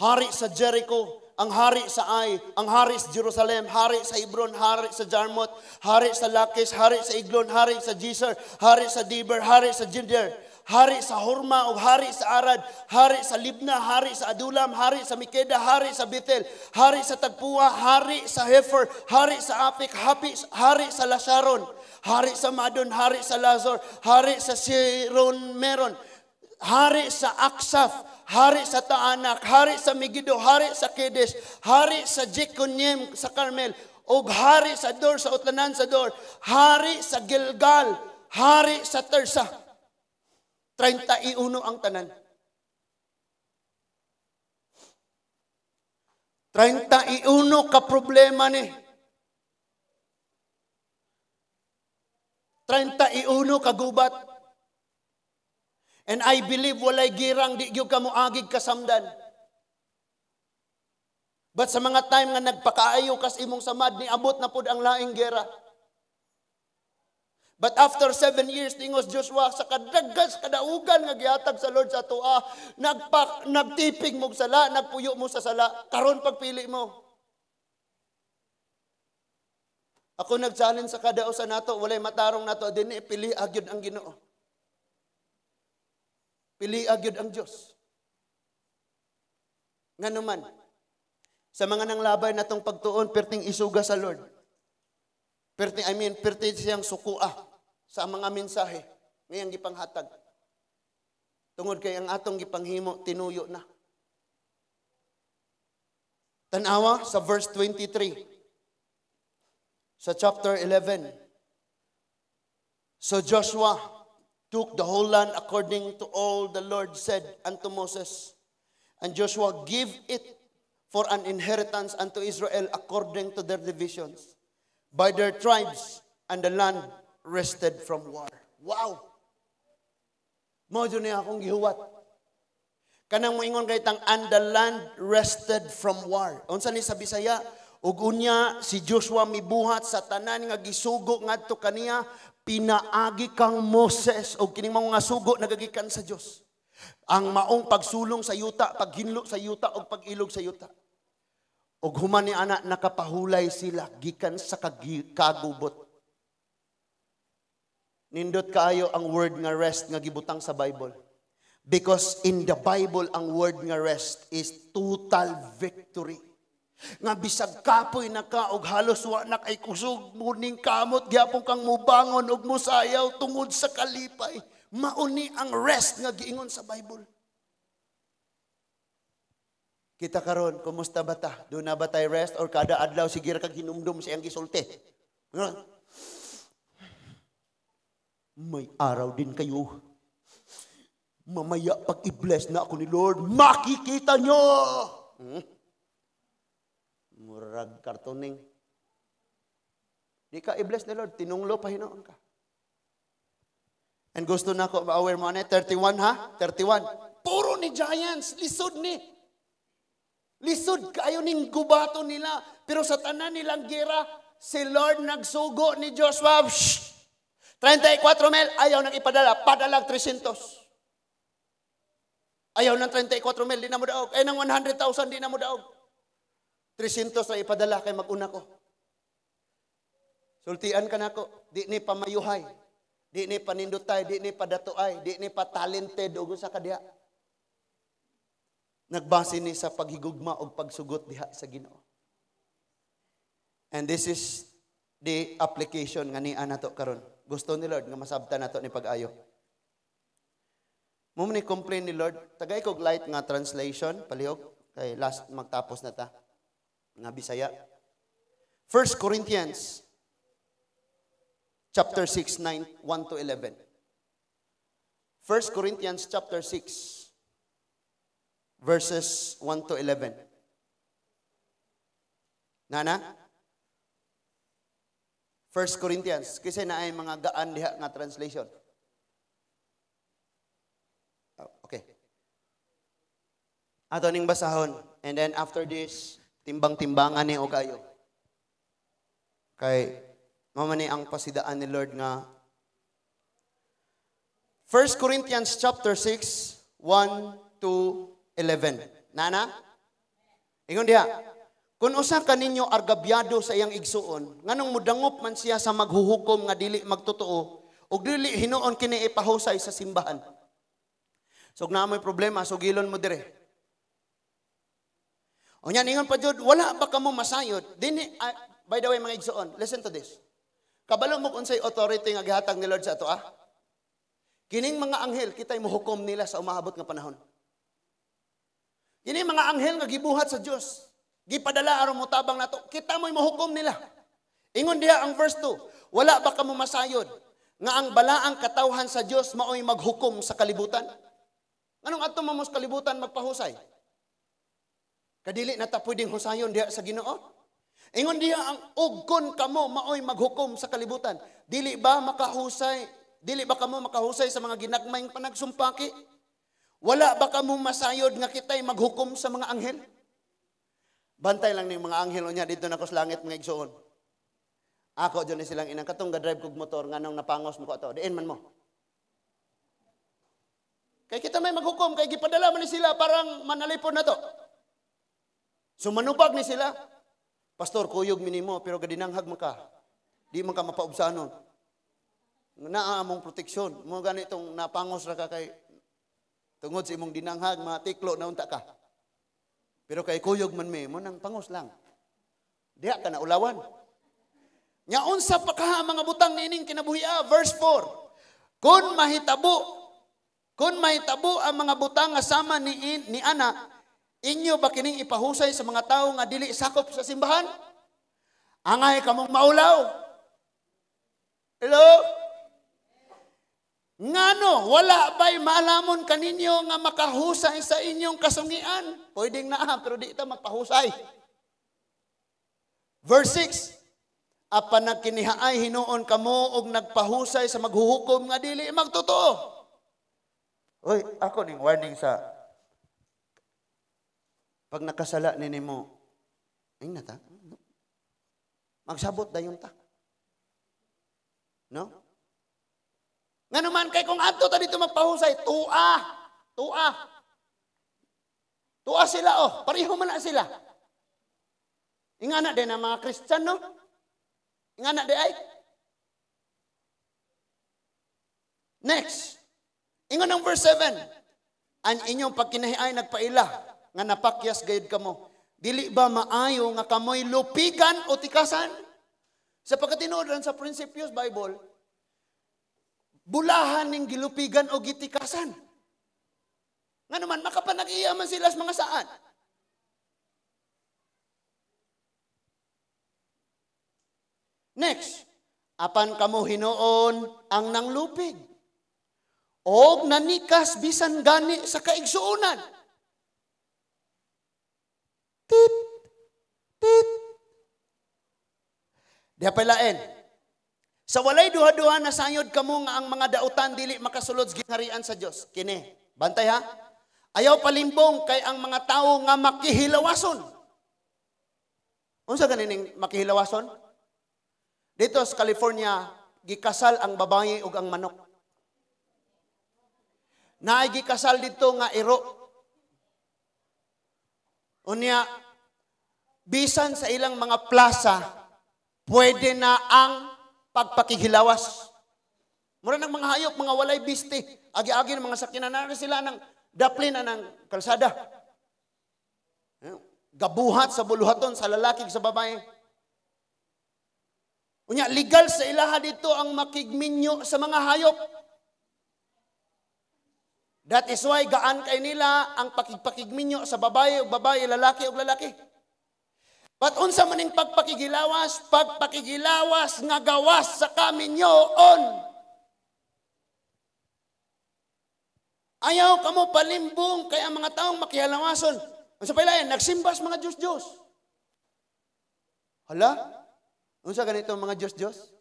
Hari sa Jericho, ang hari sa Ai, ang hari sa Jerusalem, hari sa Hebron, hari sa Jarmuth, hari sa Lakis, hari sa Eglon, hari sa Jezer, hari sa Deber, hari sa Jinder, hari sa Horma o hari sa Arad, hari sa Libna, hari sa Adulam, hari sa Mikeda, hari sa Bethel, hari sa Tagpuwa, hari sa Hefer, hari sa Apik, hari sa Lasharon, hari sa Madon, hari sa Lazor, hari sa Siron Meron, hari sa Aksaf, hari sa Taanak, hari sa Megiddo, hari sa Kedes, hari sa Jekonyem sa Carmel, o hari sa Dor, sa Utlanan sa Dor, hari sa Gilgal, hari sa Tersa. 31 ang tanan. 31 ka problema ni. uno kagubat. And I believe walay girang di gyud ka moagig kasamdan. But sa mga time nga nagpakaayo kas imong samad, niabot na pud ang laing gera. But after 7 years, tingos Joshua, sa kadaggas, kadaugan nga gihatag sa Lord sa tua, nagtipig mo sala, nagpuyo mo sa sala, karon pagpili mo. Ako nag-challenge sa kadao sa nato, walay matarong nato, din pili agyod ang Ginoo. Pili agyod ang Diyos. Nga naman, sa mga nanglabay natong pagtuon, perting isuga sa Lord. Perting siyang sukua sa mga mensahe ngayang gipanghatag. Tungod kay ang atong gipanghimo tinuyo na. Tanawa sa verse 23 sa chapter 11. So Joshua took the whole land according to all the Lord said unto Moses, and Joshua gave it for an inheritance unto Israel according to their divisions, by their tribes, and the land rested from war. Wow! Mojo niya akong gihuwat. Kanang moingon kay tang, and the land rested from war. Unsa ni sa Bisaya, ug unya si Joshua mibuhat sa tanan nga gisugo ngadto kaniya, pinaagi kang Moses og kining mga sugo nagagikan sa Dios. Ang maong pagsulong sa yuta, paghinlo sa yuta o pag-ilog sa yuta. O human ni anak nakapahulay sila gikan sa kagubot. Nindot kaayo ang word nga rest nga gibutang sa Bible. Because in the Bible, ang word nga rest is total victory. Nga bisag kapoy na ka og halos wa na kay kusog muning kamot gyapon kang mubangon og musayaw tungod sa kalipay. Mauni ang rest nga giingon sa Bible. Kita karon, kumusta ba ta? Doon na ba tayo rest or kada adlaw sigir kag hinumdum siyang gisulti? May araw din kayo. Mamaya pag i-bless na ako ni Lord, makikita nyo! Murag kartoning. Di ka i-bless ni Lord, tinunglo pa hinoon ka. And gusto na ako ma-aware mo na, 31 ha? 31. Puro ni Giants, lisod ni. Lisod kayo ning gubato nila. Pero sa tanan nilang gera, si Lord nagsugo ni Joshua. 34 mil, ayaw nang ipadala. Padalag 300. Ayaw ng 34 mil, di na mo daog. Ay, ng 100,000, di na mo daog. 300 na ipadala kay mag-una ko. Sultian ka na ko. Di ni pamayuhay. Di ni panindutay. Di ni padatuay. Di ni pa-talented. O sa kadiha. Nagbase ni sa paghigugma o pagsugot diha sa Ginoo. And this is the application nga niya nato karon. Gusto ni Lord nga masabtan nato ni pag-ayo. Mo ni complain ni Lord, tagay kog light nga translation, palihog kay last magtapos na ta. Nga Bisaya. 1 Corinthians chapter 6, 1 to 11. 1 Corinthians chapter 6 verses 1 to 11. Nana? 1 Corinthians. Kasi na ay mga gaan diha nga translation. Okay. Ato ning basahon. And then after this, timbang-timbangan ni o kayo. Kay mamani ang pasidaan ni Lord nga 1 Corinthians chapter 6, 1 to 11. Nana? Ingon diha. Kung usa kaninyo argabyado sa iyang igsuon, nganong mudangop man siya sa maghuhukom nga dili magtotoo, ug dili hinuon kini ipahusay sa simbahan. So na may problema, sugilon mo dire. O nya ningon pa jud, wala ba kamo masayod? Dini, by the way mga igsuon, listen to this. Kabalo mo unsay authority nga gihatag ni Lord sa ato Kining mga anghel kitay mohukom nila sa umaabot nga panahon. Kini mga anghel nga gibuhat sa Dios, gipadala aron motabang nato, kita mo'y mahukom nila. Ingon diha ang verse 2, wala ba kamo masayod nga ang balaang katawhan sa Dios mao'y maghukom sa kalibutan? Anong adto mamos kalibutan magpahusay? Kadili na ta pwedeng husayon diha sa Ginoo. Ingon diha ang ugkon kamo mao'y maghukom sa kalibutan. Dili ba makahusay Dili ba kamo makahusay sa mga ginagmayng panagsumpaki? Wala ba kamo masayod nga kita'y maghukom sa mga anghel? Bantay lang ning mga anghel niya dito na ko sa langit mga igsoon. Ako dyan silang inang katong ga-drive kog motor nga nung napangos mo ko ato. Diin man mo. Kay kita may maghukom, kay gipadala man ni sila parang manalipod na to. Sumanubag ni sila. Pastor, kuyog minimo, pero gadinanghag man ka. Di man ka mapaubsanon. Naa among proteksyon. Mo ganitong napangos ra ka kay tungod sa imong dinanghag, matiklo na unta ka. Pero kay kuyog man mo nang pangos lang. Diha ka na ulawan. Nya unsa pa ka mga butang nining kinabuhi verse 4. Kun mahitabo ang mga butang nga sama ni ana, inyo ba kining ipahusay sa mga tawo nga dili sakop sa simbahan? Angay kamong maulaw. Hello? Ngano, wala ba'y maalamon kaninyo nga makahusay sa inyong kasungian? Pwedeng naa, pero di ita magpahusay. Verse 6, apan nagkinihaay hinuon kamo og nagpahusay sa maghuhukom nga dili magtotoo. Uy, ako ning warning sa pag nakasala nimo, ay nata, magsabot dayon ta. No? Nga naman, kay kung ato ta dito magpahusay, Tua sila, pareho man na sila. Ingana din ang mga Kristiyano, ingana di ay. Next, ingon ang verse 7, ang inyong pagkinahiay nagpaila, nga napakyas gayud kamo, dili ba maayo nga kamoy lupigan o tikasan? Sa pagkatinuod sa Principios Bible, bulahan ning gilupigan o gitikasan. Nga naman, makapanag-iyaman sila sa mga saan. Next, apan kamo hinuon ang nanglupig. Og nanikas bisan gani sa kaigsuunan. Tit, tit. Diya palain. Sa walay duha-duha na sayod kamo nga ang mga dautan dili makasulod sa gingharian sa Dios. Kini, bantay ha. Ayaw palimbong kay ang mga tao nga makihilawason. Unsa ganing makihilawason? Dito sa California, gikasal ang babae ug ang manok. Naay gikasal dito nga iro. Unya, bisan sa ilang mga plaza, pwede na ang pagpakihilawas. Mura ng mga hayop, mga walay biste. Agi-agi ng mga sakyanan na sila ng daplin na ng kalsada. Gabuhat sa buluhaton, sa lalaki, sa babae. Unya, legal sa ilaha dito ang makigminyo sa mga hayop. That is why gaan kay nila ang pakigminyo sa babae o babae, lalaki o lalaki. But unsa maning pagpakigilawas nga gawas sa kaminyoon. Ayaw kamo palimbong kay ang mga taong makihalawason. Unsa pailayan, nagsimbas mga Diyos-Diyos. Hala? Unsa ganito mga Diyos-Diyos?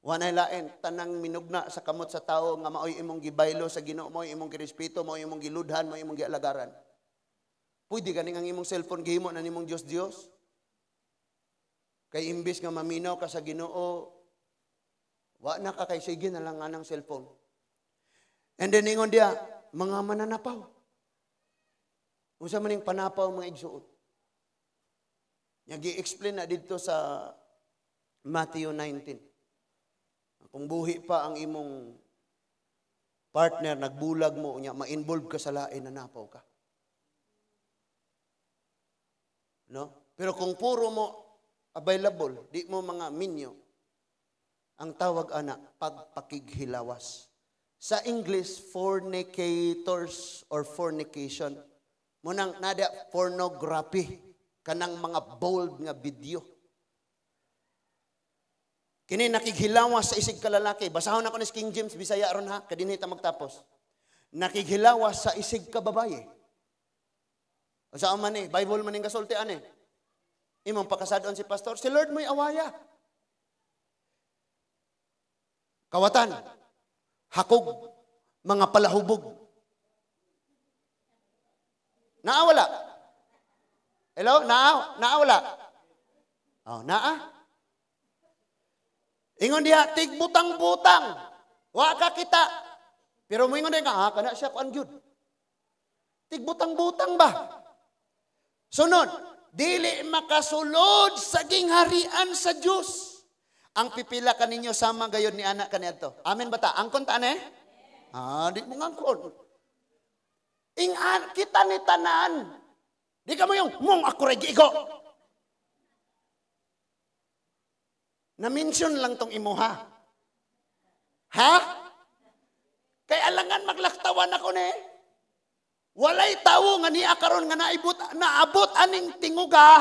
Wanay lain, tanang minugna sa kamot sa tao nga maoy imong gibaylo sa Ginoo mo, imong girespeto mo, imong giludhan mo, imong gialagaran. Pwede ganing ang imong cellphone gihimo na nimong Diyos-Diyos. Kay imbis nga maminaw ka sa Ginoo, wa na ka kay sige na lang nga ng cellphone. And then ingon dia, mga mananapaw. Unsa maning panapaw mga igsuot? Gi-explain na dito sa Matthew 19. Kung buhi pa ang imong partner, nagbulag mo, ma-involve ka sa lain, nanapaw ka. No? Pero kung puro mo available, di mo mga minyo, ang tawag ana, pagpakighilawas. Sa English, fornicators or fornication. Munang nada pornography, kanang mga bold nga video. Kini nakighilawas sa isig kalalaki. Basahon ako ni King James, Bisaya ron ha, kadinhi ta magtapos. Nakighilawas sa isig ka babaye. O saan man Bible man yung kasultian Imong pakasadon si pastor, si Lord mo'y awaya. Kawatan, hakog, mga palahubog. Naawala? Hello? Naawala? Oh, Ingon diha, tigbutang-butang. Wa ka kita. Pero mo ingon ka, kana siya kuan gyud. Tigbutang-butang ba? Sunod, dili makasulod sa gingharian sa Dios. Ang pipila kaninyo sama gayud ni anak kaniadto. Amen ba ta? Angkon ta ne? Di mo ngangkon. Kita ni tanan. Di ka mo yung mong ako ray giigo. Na-mention lang tong imuha. Ha? Kay alangan maglaktawan ako ni. Walay tawo nga niya karon nga naabot aning tinguga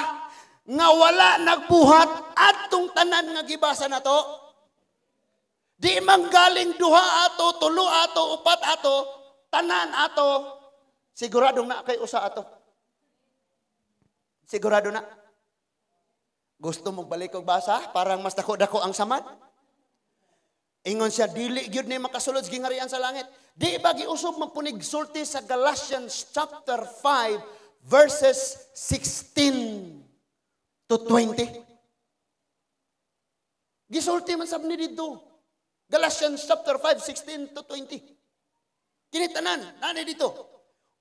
nga wala nagbuhat atong tanan nga gibasa nato. Di manggaling duha ato, tulo ato, upat ato, tanan ato. Siguradong na kay usa ato. Sigurado na. Gusto mong balik og basa? Parang mas dako-dako ang samad? Ingon siya, dili gyud ni makasulod sa gingharian sa langit. Di ba giusog magpunig sulti sa Galatians chapter 5 verses 16 to 20? Gisulti man sab ni dito. Galatians chapter 5, 16 to 20. Kinitanan, nani dito.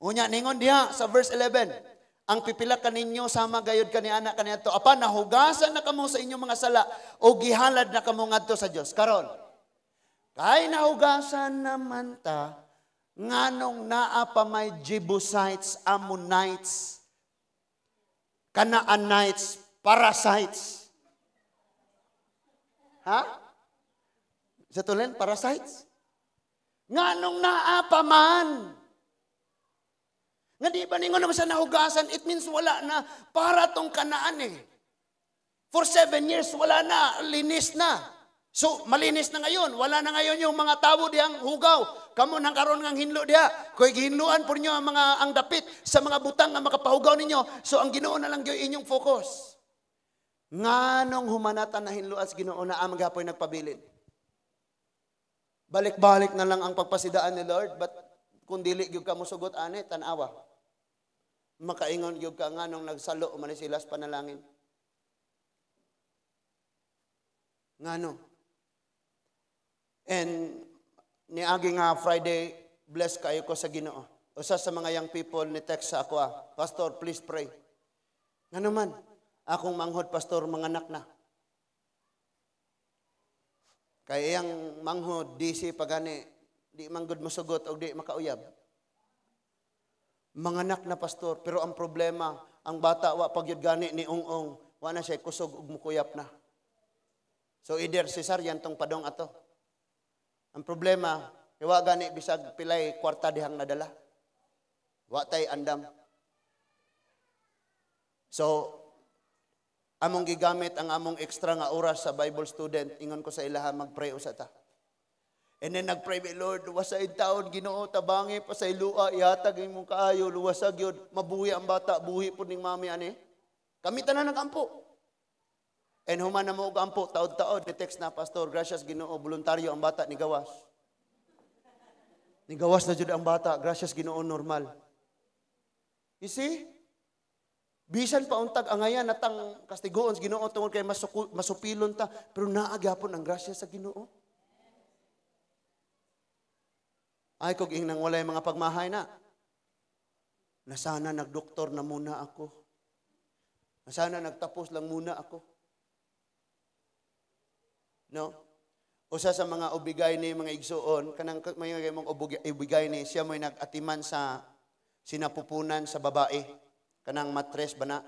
Unya, ningon diha sa verse 11. Ang pipila kaninyo sama gayud kani anak kaniadto. Apan nahugasan na kamo sa inyong mga sala o gihalad na kamo ngadto sa Dios. Karon, kay nahugasan naman ta nganong naa pa may Jebusites, Ammonites, Canaanites, parasites. Ha? Sa tulen, parasites? Nganong naa pa man? Nga di ba ningon naman sa nahugasan, it means wala na para tong Kanaan eh. For 7 years, wala na, linis na. So, malinis na ngayon. Wala na ngayon yung mga tao diyang hugaw. Kamu nang karon ngang hinlo diha. Kung gihinluan po niyo ang dapit sa mga butang nga makapahugaw ninyo. So, ang Ginoo na lang yung inyong focus. Nganong humanatan na hinluan sa Ginoo na ang maghapoy nagpabilin. Balik-balik na lang ang pagpasidaan ni Lord. But kung dili gyud ka mosugot ani, tanawa. Makaingon gyud ka nga nung nagsalo man sila sa panalangin. Ngano? And niagi nga Friday, bless kayo ko sa Ginoo. Usa sa mga young people ni text sa ako, Pastor, please pray. Ngano man, akong manghod, Pastor, manganak na. Kaya yang manghod, DC pagani, di manggod masugot o di makauyab. Manganak na, Pastor, pero ang problema, ang bata wa pagyud gani ni ung-ung, wa na siya kusog ug mukuyap na. So either cesarean tong padong ato. Ang problema, wa gani bisag pilay kwarta dihang nadala. Wa tay andam. So among gigamit ang among extra nga oras sa Bible student, ingon ko sa ilaha magpray usa ta. And then nagpray mi, Lord, luwasay taon Ginoo tabangi pa sa ilua ihatag imong kaayo luwasag gyud mabuhi ang bata buhi pud ning mami ani. Kami tanan nagampo. And human na mo og ampo taod-taod ni text na Pastor, gracias Ginoo voluntaryo ang bata ni gawas. Ni gawas na jud ang bata, gracias Ginoo normal. You see? Bisan pa untag angayan natang kastigoon sa Ginoo tungod kay masupilon ta, pero naa gyapon ang grasya sa Ginoo. Ay, kung nang walay mga pagmahay na. Nasana nagdoktor na muna ako. Nasana nagtapos lang muna ako. No? Usa sa mga ubigay ni mga igsuon, kanang may mong ubigay ni, siya mo'y nag-atiman sa sinapupunan sa babae. Kanang matres ba na?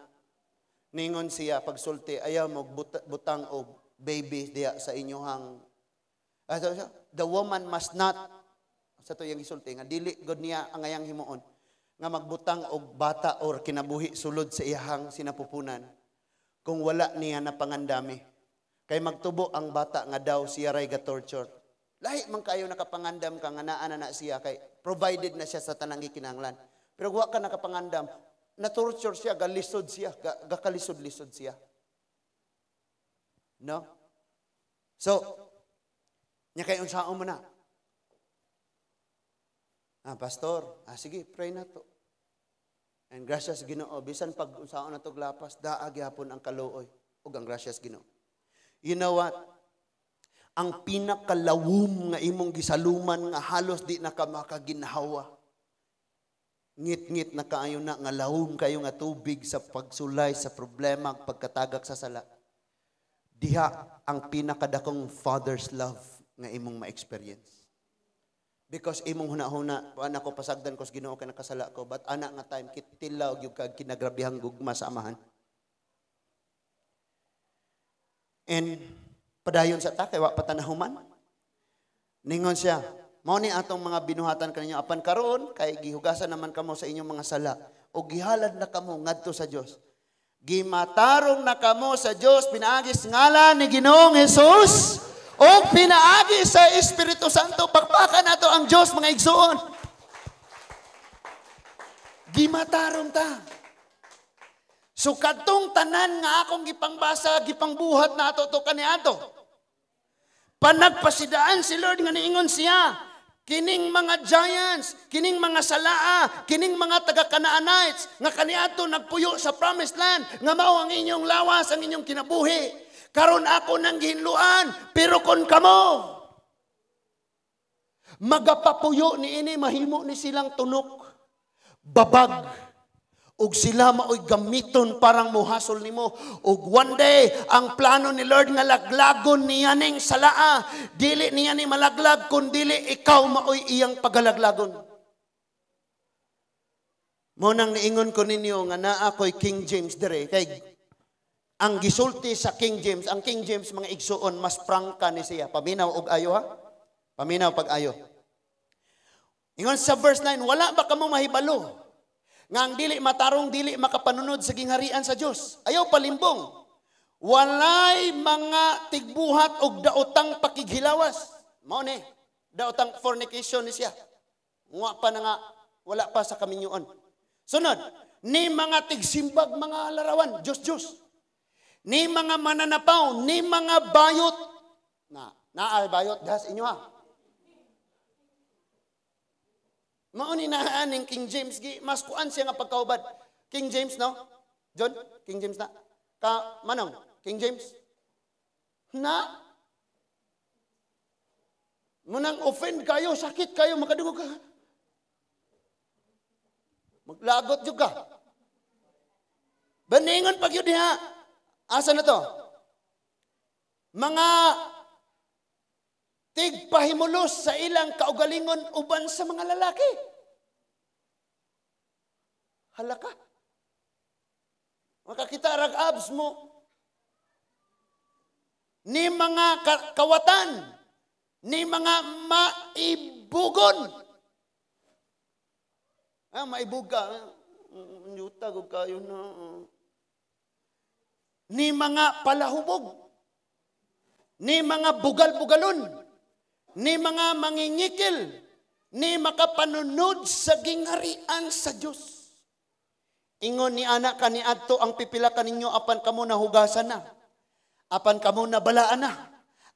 Ningon siya, pagsulti, ayaw mo butang o baby diya sa inyohang. The woman must not, sa to yung isulti, nga dili god niya ang ayang himuon, nga magbutang og bata or kinabuhi sulod sa iyahang sinapupunan kung wala niya na pangandami. Kay magtubo ang bata nga daw siya ray ga-torture. Lahi man kayo nakapangandam ka nga naa na siya, kay provided na siya sa tanang gikinahanglan. Pero wa ka nakapangandam, na-torture siya, galisod siya, gakalisod-lisod siya. No? So, nya kay unsaon mo na? Pastor, sige, pray na to. And gracias Ginoo, bisan pag unsaon na to glapas, daag yapon ang kaluoy ug ang gracias Ginoo. You know what? Ang pinakalawom nga imong gisaluman nga halos di na ka makaginhawa. Ngit-ngit na kaayo na nga lawom kayo nga tubig sa pagsulay sa problema pagkatagak sa sala. Diha ang pinakadakong father's love nga imong ma-experience. Because imong huna-huna, ana ko pasagdan ko sa Ginoo kay nakasala ko, but ana nga time kitilaw gyud kag kinagrabihang gugma sa amahan. And padayon sa ta kay wa patanahuman. Ningon siya, mao ni atong mga binuhatan kaninyo apan karon kay gihugasan naman kamo sa inyong mga sala o gihalad na kamo ngadto sa Dios. Gimatarong na kamo sa Dios pinaagis ngalan ni Ginoong Hesus o pinaagi sa Espiritu Santo. Pakpakan nato ang Dios mga igsoon. Gimatarong ta. So kadtong tanan nga akong gipangbasa, gipangbuhat nato to kaniadto. Panagpasidaan si Lord nga niingon siya, kining mga giants, kining mga salaa, kining mga taga-Canaanites nga kaniadto nagpuyo sa promised land, nga mao ang inyong lawas, ang inyong kinabuhi. Karon ako nang gihinluan, pero kon kamo magapapuyo ni ini, mahimo ni silang tunok, babag. Ug sila maoy gamiton parang muhasol nimo. Ug one day ang plano ni Lord nga laglagon niya ning salaa, dili niya ni malaglag kun dili ikaw maoy iyang pagalaglagon. Mo nang niingon ko ninyo nga naa ko'y King James dire kay ang gisulti sa King James, ang King James mga igsuon mas prangka ni siya. Paminaw og ayo ha. Paminaw pag ayo. Ingon sa verse 9, wala ba kamo mahibalo? Nga ang dili matarong, dili makapanunod sa gingharian sa Diyos. Ayaw palimbong. Walay mga tigbuhat og daotang pakighilawas. Mao ni, daotang fornication ni siya. Nga pa na nga, wala pa sa kaminyuon. Sunod, ni mga tigsimbag mga larawan, Diyos. Ni mga mananapaw, ni mga bayot. Naay bayot, das inyo ha. Mauni na aning King James, mas kuan siya nga pagkaubad. King James, no? John? King James na? Manong? King James? Na? Munang offend kayo, sakit kayo, makadungog ka. Maglagot juga. Baningon pag yun diha. Asa na to? Mga tigpahimulos sa ilang kaugalingon uban sa mga lalaki. Halaka. Makakita rag abs mo. Ni mga kawatan. Ni mga maibugon. Maibug ka. Nyutag o kayo na. Ni mga palahubog. Ni mga bugal-bugalon. Ni mga mangingikil, ni makapanunod sa gingharian sa Diyos. Ingon ni anak kaniadto ang pipila kaninyo apan kamo nahugasan na. Apan kamo nabalaan na.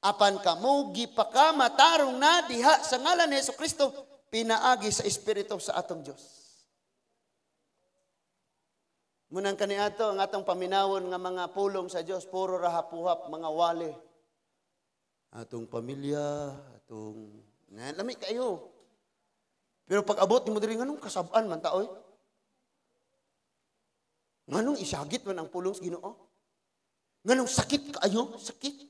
Apan kamo gipaka matarong na diha sa ngalan ni Jesucristo pinaagi sa Espiritu sa atong Diyos. Munang kaniadto ang atong paminawon nga mga pulong sa Diyos puro rahapuhap mga wali. Atong pamilya, atong lami kayo. Pero pag abot ni mo diri nganong kasab-an man taoy? Nganong isagit man ang pulong sa Ginoo? Nganong sakit kaayo? Sakit.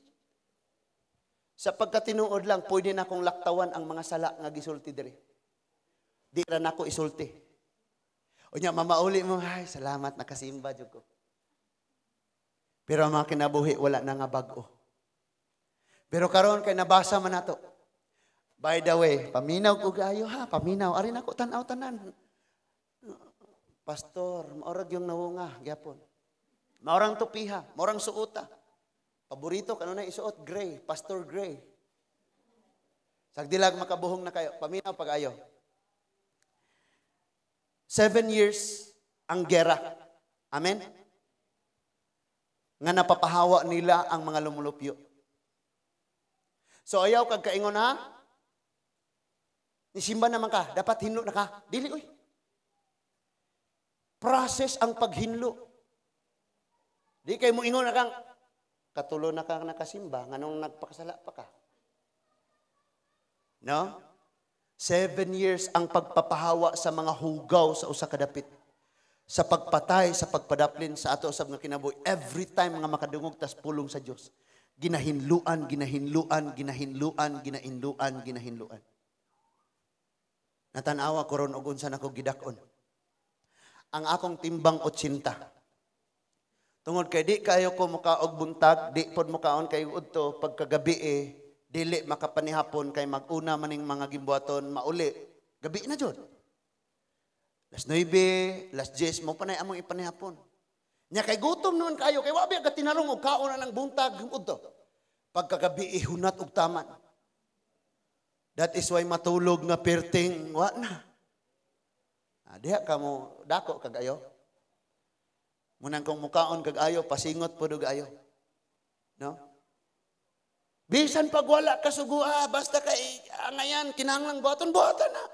Sa pagkatinuod lang, pwede na akong laktawan ang mga sala nga gisulti diri. Di ra nako isulti. Unya mamauli mo, ay salamat nakasimba jud ko. Pero ang mga kinabuhi wala na nga bag-o. Pero karon kay nabasa man nato. By the way, paminaw ko gayo ha, paminaw. Ari nako tan-aw tanan. Pastor, maorag yung nawunga, gyapon. Maorang tupiha, maorang suota. Paborito kano na isuot, gray, Pastor Gray. Sagdilag makabuhong na kayo, paminaw pag-ayo. 7 years ang gera. Amen? Nga napapahawa nila ang mga lumulupyo. So ayaw kag kaingon ha? Nisimba naman ka, dapat hinlo na ka. Dili, uy. Process ang paghinlo. Di kayo mo ingon na kang, katulo na kang nakasimba, nganong nagpakasala pa ka. No? 7 years ang pagpapahawa sa mga hugaw sa usa ka dapit. Sa pagpatay, sa pagpadaplin, sa ato usab nga kinabuhi. Every time nga makadungog tas pulong sa Dios. Ginahinluan, ginahinluan, ginahinluan, ginahinluan, ginahinluan. Natanawa ko ron og unsa nako gidakon. Ang akong timbang 80. Tungod kay di kayo ko mukaog buntag, di pod mukaon kay udto pagkagabi dili makapanihapon kay maguna maning mga gimbuhaton mauli. Gabi na jud. Las 9, las 10 mo panay among ipanihapon. Nya kay gutom noon kayo kay wabi ka tinarong og kaon na ng buntag udto. Pagkagabi hunat og taman. That is why matulog nga perting wa na. Diha ka mo dako kagayo. Munang kung mukaon kagayo pasingot pud og ayo. No? Bisan pag wala ka sugua basta kay ngayan kinahanglang buhaton na.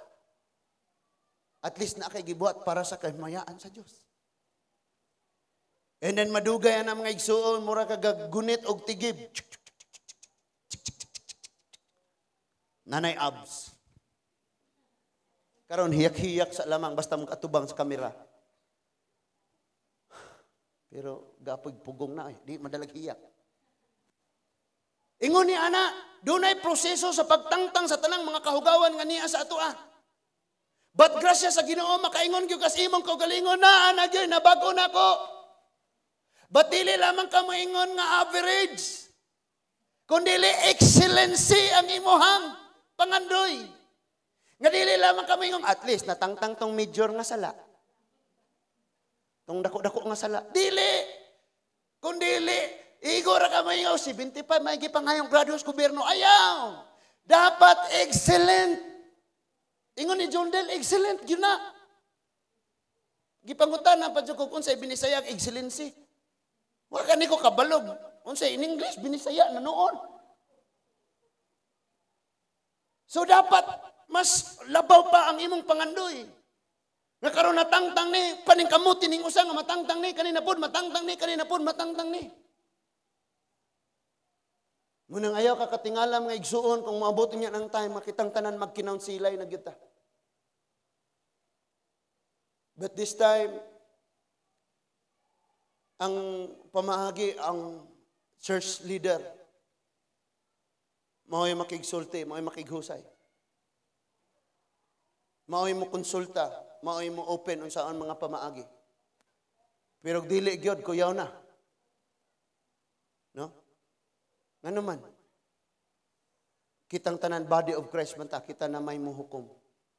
At least na kay gibuhat para sa kahimayaan sa Dios. And then madugay ang mga igsuon mura ka gagunit og tigib. Nanay abs. Karon hiyak-hiyak sa lamang basta makatubang sa kamera. Pero gapoy pugong na di madalag hiyak. Ingon ni ana, dunay proseso sa pagtangtang sa tanang mga kahugawan nga niya sa atoa. But grasya sa Ginoo makaingon gyud kas imong kaugalingon na ana gyud nabago nako. But dili lamang ka moingon nga average. Kundi excellency ang imuhang pangandoy. Nga dili lamang ka moingon at least natangtang tong major nga sala. Tong dako-dako nga sala. Dili. Kundi igora ka moingon 75 may gipangayong grado sa gobyerno. Ayaw. Dapat excellent. Ingon ni John Del, excellent, yun na. Gipangutan na pa kung unsay binisayag excellency. Wala ka ni ko kabalog. Unsay in English, binisaya na noon. So dapat, mas labaw pa ang imong pangandoy. Nakaroon natangtang ni, paningkamuti ning usa nga matangtang ni, kanina pod matangtang ni, kanina pod matangtang ni. Munang ayaw ka katingala mga igsuon kung maabutin niya ng time, makitang tanan magkinaunsilay na kita. But this time, ang pamahagi, ang church leader, mao'y makigsulti, mao'y makighusay. Mao'y mo konsulta, mao'y mo open unsaan mga pamaagi. Pero dili gyud kuyaw na. No? Ngano man? Kitang tanan body of Christ man ta, kita na may muhukom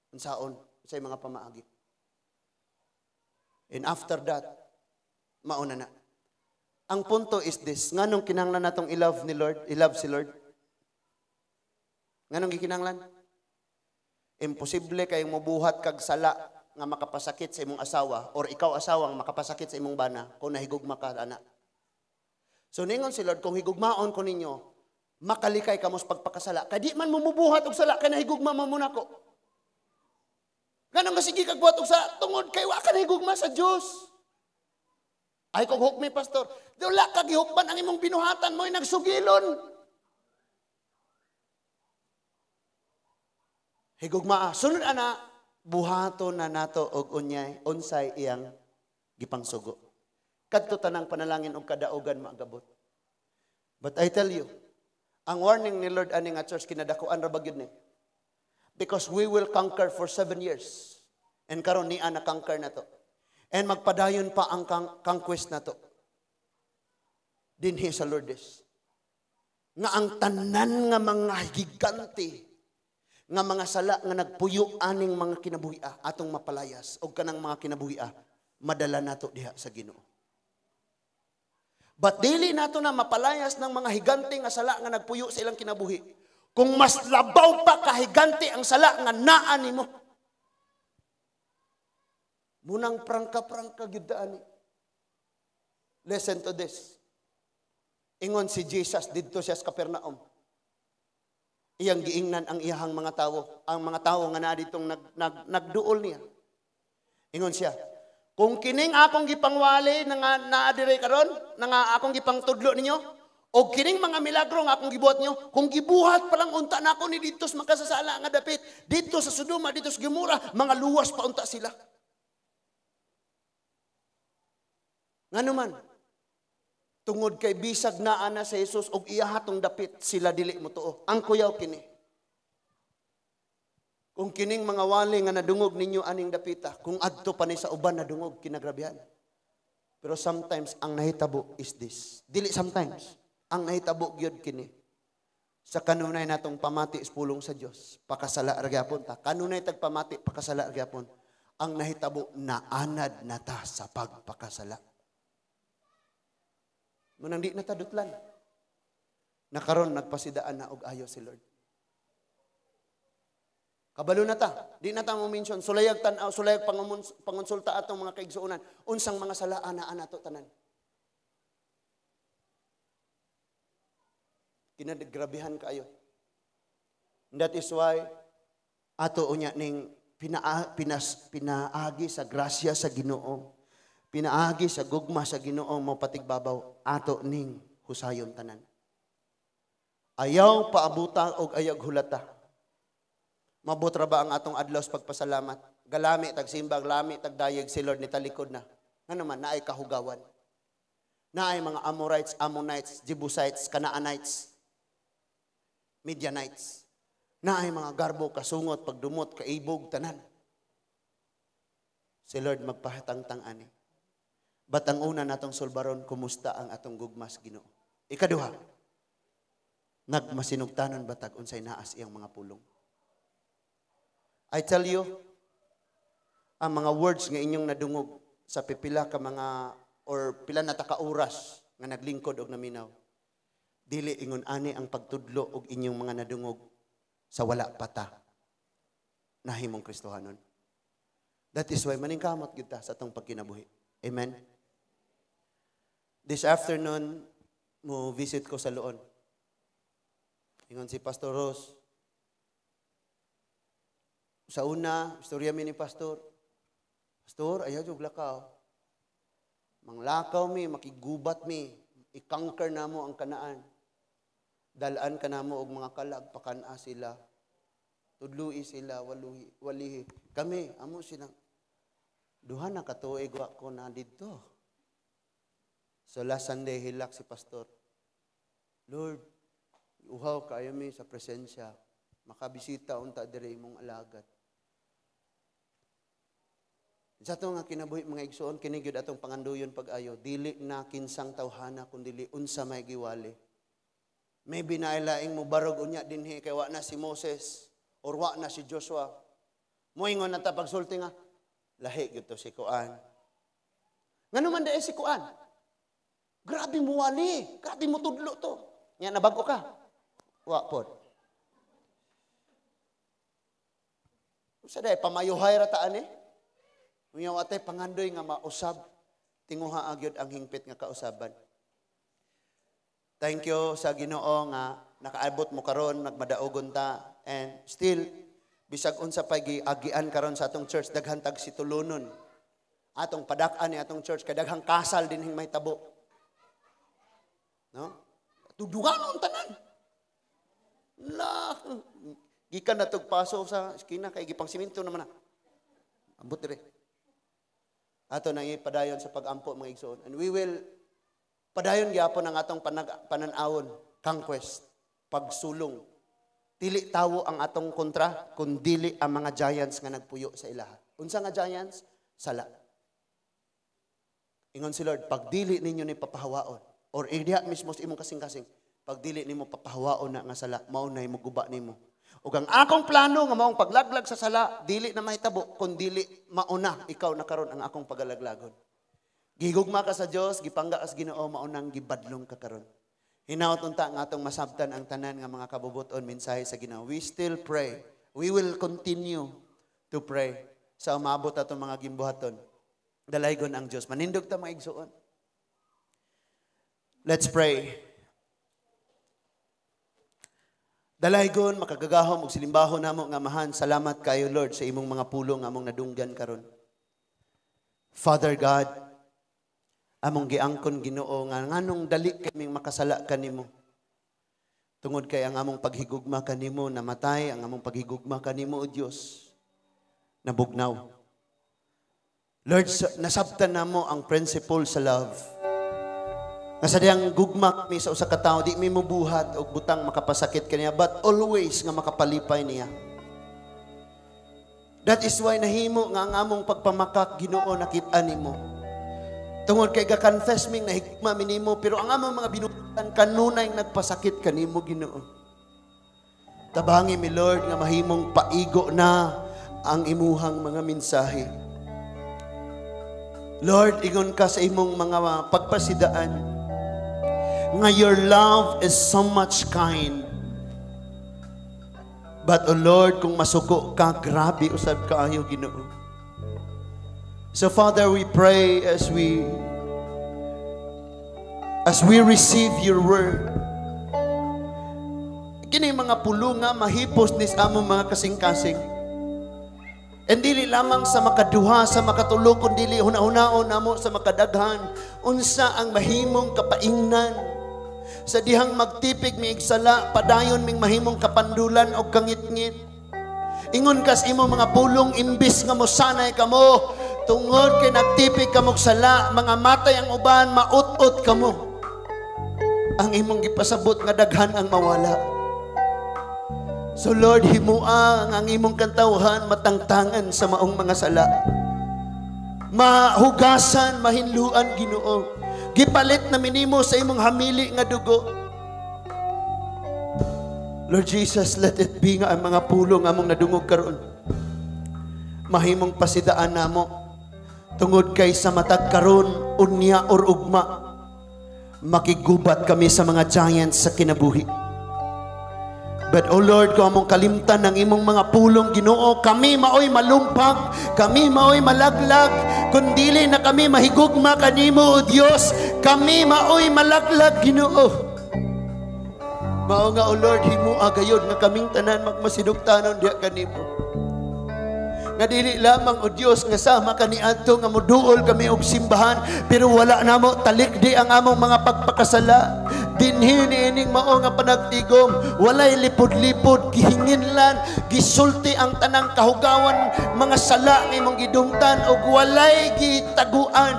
unsaon sa mga pamaagi. And after that, mauna na. Ang punto is this, nganong kinahanglan natong i-love si Lord? Nganong gikinahanglan? Imposible kayong mabuhat kag sala nga makapasakit sa imong asawa or ikaw asawang makapasakit sa imong bana kung nahigugma ka ana. So ningon si Lord, kung higugmaon ko ninyo, makalikay ka mo sa pagpakasala. Kaya di man mumubuhat og sala, kaya nahigugma mo muna ko. Ganun nga sige kagbuhat og sala, tungod kay wa ka nahigugma sa Diyos. Ay kung hukmi, pastor, wala ka gihukman ang imong binuhatan mo'y nagsugilon. Higugma, sunod ana, buhato na nato og unsay iyang gipangsugo. Kadto tanang panalangin og kadaugan maagabot. But I tell you, ang warning ni Lord ani nga church kinadakuan ra bagyod ni. Because we will conquer for 7 years. And karon ni ana conquer na to. And magpadayon pa ang conquest na to. Dinhi sa Lourdes. Nga ang tanan nga mga gigante nga mga sala nga nagpuyo aning mga kinabuhia atong mapalayas og kanang mga kinabuhia madala nato diha sa Ginoo. But dili nato na mapalayas ng mga higante nga sala nga nagpuyo sa ilang kinabuhi. Kung mas labaw pa ka higante ang sala nga naa nimo. Munang prangka-prangka gyud ani. Listen to this. Ingon si Jesus didto siya sa Capernaum. iyang giingnan ang iyahang mga tawo, ang mga tawo nga naa ditong nagduol niya. Ingon siya, kung kining akong gipangwali nga naa dire karon, nga akong gipangtudlo ninyo, o kining mga milagro nga akong gibuhat niyo, kung gibuhat pa lang unta nako ni dito sa makasasala nga dapit, dito sa Sodoma, dito sa Gomora, mga luwas pa unta sila. Nganuman, tungod kay bisag naa na sa Jesus og iya hatong dapit, sila dili mo tuo. Ang kuyaw kini. Kung kining mga wali nga nadungog ninyo aning dapita, kung adto pa ni sa uban nadungog kinagrabihan. Pero sometimes ang nahitabo is this. Dili sometimes. Ang nahitabo gyud kini. Sa kanunay natong pamati ispulong sa Dios, pakasala ra gyapon ta. Kanunay tagpamati pakasala ra gyapon. Ang nahitabo naanad na ta sa pagpakasala. Munang di natadutlan. Nakaron nagpasidaan na og ayo si Lord. Kabalo na ta. Di na ta mo mention sulayag tan-aw, sulayag pangonsulta atong mga kaigsuonan. Unsang mga salaan na anato tanan. Kinagrabihan kaayo. That is why ato unya ning pinaagi sa grasya sa Ginoo. Pinaagi sa gugma sa Ginoo mo patigbabaw ato ning husayon tanan. Ayaw paabuta og ayag hulata. Mabot ra ba ang atong adlaw sa pagpasalamat? Galami tag simbag, lami tag dayeg si Lord ni talikod na. Nga naman naay kahugawan. Naay mga Amorites, Ammonites, Jebusites, Canaanites, Midianites. Naay mga garbo, kasungot, pagdumot, kaibog, tanan. Si Lord magpahatangtang ani. Bat ang una natong sulbaron, kumusta ang atong gugmas Ginoo? Ikaduha, nagmasinugtanon batag unsay naas iyang mga pulong. I tell you, ang mga words nga inyong nadungog sa pipila ka mga or pila na takauras nga naglingkod og naminaw. Dili ingon ani ang pagtudlo og inyong mga nadungog sa wala pata nahimong Kristohanon. That is why maningkamot gyud ta sa atong pagkinabuhi. Amen. This afternoon mo visit ko sa Luon. Ingon si Pastor Ros, sa una, istorya mi ni Pastor. Pastor, ayaw jug lakaw. Manglakaw mi, makigubat mi, i-conquer na mo ang kanaan. Dalaan ka na mo og mga kalag, pakana sila. Tudlui sila, walihi. Kami, amo silang, duha na katuig wa ko na dito. So last Sunday, hilak si Pastor. Lord, uhaw kayo mi sa presensya. Makabisita unta dire imong alagad. Sa ito nga kinabuhi mga igsoon, kinigid atong panganduyon pag-ayo, dili na kinsang tawhana, kundili unsa may giwali. Maybe nailaing mo barog unya dinhi kay wa na si Moses or wa na si Joshua. Moingon na ta pagsulti nga, lahi gyud to si Kuan. Ngano man dai si Kuan? Grabe mo wali, grabe mo tudlo to. Nya nabago ka. Wa pod. Usa day pamayuhay ra ta ani? Unya watay pangandoy nga mausab, tinguha agyod ang hingpit nga kausaban. Thank you sa Ginoo nga nakaabot mo karon, nagmadaogon ta, and still bisag unsa pa giagian karon sa atong church, daghang tag situlunon. Atong padak-an ni atong church kay daghang kasal dinhing may tabo. No? Tuduganon tanan. La, gikan na paso sa eskina kay gipang siminto naman na. Ambot dire. Ato nang ipadayon sa pag-ampo mga igsoon. And we will padayon gyapon ang atong pananawon, conquest, pagsulong. Dili tawo ang atong kontra, kundi ang mga giants nga nagpuyo sa ilaha. Unsa nga giants? Sala. Ingon si Lord, pag dili ninyo ni papahawaon, or diha mismo sa imong kasing-kasing, pag dili nimo papahawaon na nga sala, mao nay mo guba nimo. Ug ang akong plano nga maong paglaglag sa sala, dili na mahitabo, kun dili mauna ikaw na karon ang akong pagalaglagon. Gigugma ka sa Dios, gipangga ka sa Ginoo, maunang gibadlong ka karon. Hinaot unta nga atong masabtan ang tanan nga mga kabubuton mensahe sa Ginoo. We still pray. We will continue to pray sa umabot atong mga gimbuhaton. Dalaygon ang Dios. Manindog ta mga igsuon. Let's pray. Dalaygon makagagahom og silimbahon namo nga amahan. Salamat kayo Lord sa imong mga pulong nga among nadunggan karon. Father God, among giangkon Ginoo nga nganong dali kaming makasala kanimo. Tungod kay ang among paghigugma kanimo namatay, ang among paghigugma kanimo o Dios nabugnaw. Lord, nasabtan namo ang principle sa love. Nga sa diyang gugmak mi sa usa ka tawo, di mi mubuhat og butang makapasakit kaniya, but always nga makapalipay niya. That is why nahimo nga ang among pagpamakak Ginoo nakita nimo. Tungod kay ga-confess ming nahigma minimo, pero ang among mga binubutan kanunay nagpasakit kanimo Ginoo. Tabangi mi Lord nga mahimong paigo na ang imuhang mga mensahe. Lord, ingon ka sa imong mga pagpasidaan nga your love is so much kind. But, oh Lord, kung masuko ka, grabe usab kaayo Ginoo. So, Father, we pray as we receive your word, kini mga pulunga mahipos nis among mga kasing-kasing. And dili lamang sa makaduha, sa makatulo, kundi dili huna-hunaon namo sa makadaghan, unsa ang mahimong kapaingnan. Sa dihang magtipig mi igsala, padayon ming mahimong kapandulan o kangit-ngit. Ingon kas imo mga pulong, imbis nga mo sanay kamo, tungod kay nagtipig kamog sala, mga matay ang uban, maut-ut kamo. Ang imong gipasabot nga daghan ang mawala. So Lord, himua ang imong kantawhan matangtangan sa maong mga sala. Mahugasan, mahinluan Ginoo. Gipalit na minimo sa imong hamili nga dugo. Lord Jesus, let it be nga ang mga pulong among nadungog karon mahimong pasidaan namo tungod kay sa matag karon unya or ugma makigubat kami sa mga giants sa kinabuhi. But, oh Lord, kung among kalimtan ng imong mga pulong Ginoo, kami maoy malumpag, kami maoy malaglag, kundili na kami mahigugma kanimo, o Dios, kami maoy malaglag Ginoo. Mao nga, oh Lord, himua gayud nga kaming tanan magmasidugtanon diha kanimo. Nga dili lamang, o Dios, nga sama kaniadto nga moduol kami og simbahan, pero wala namo talikdi ang among mga pagpakasala. Dinhi niining mao nga panagtigom, walay lipod-lipod, gihinginlan, gisulti ang tanang kahugawan, mga sala nga imong gidungtan og walay gitaguan.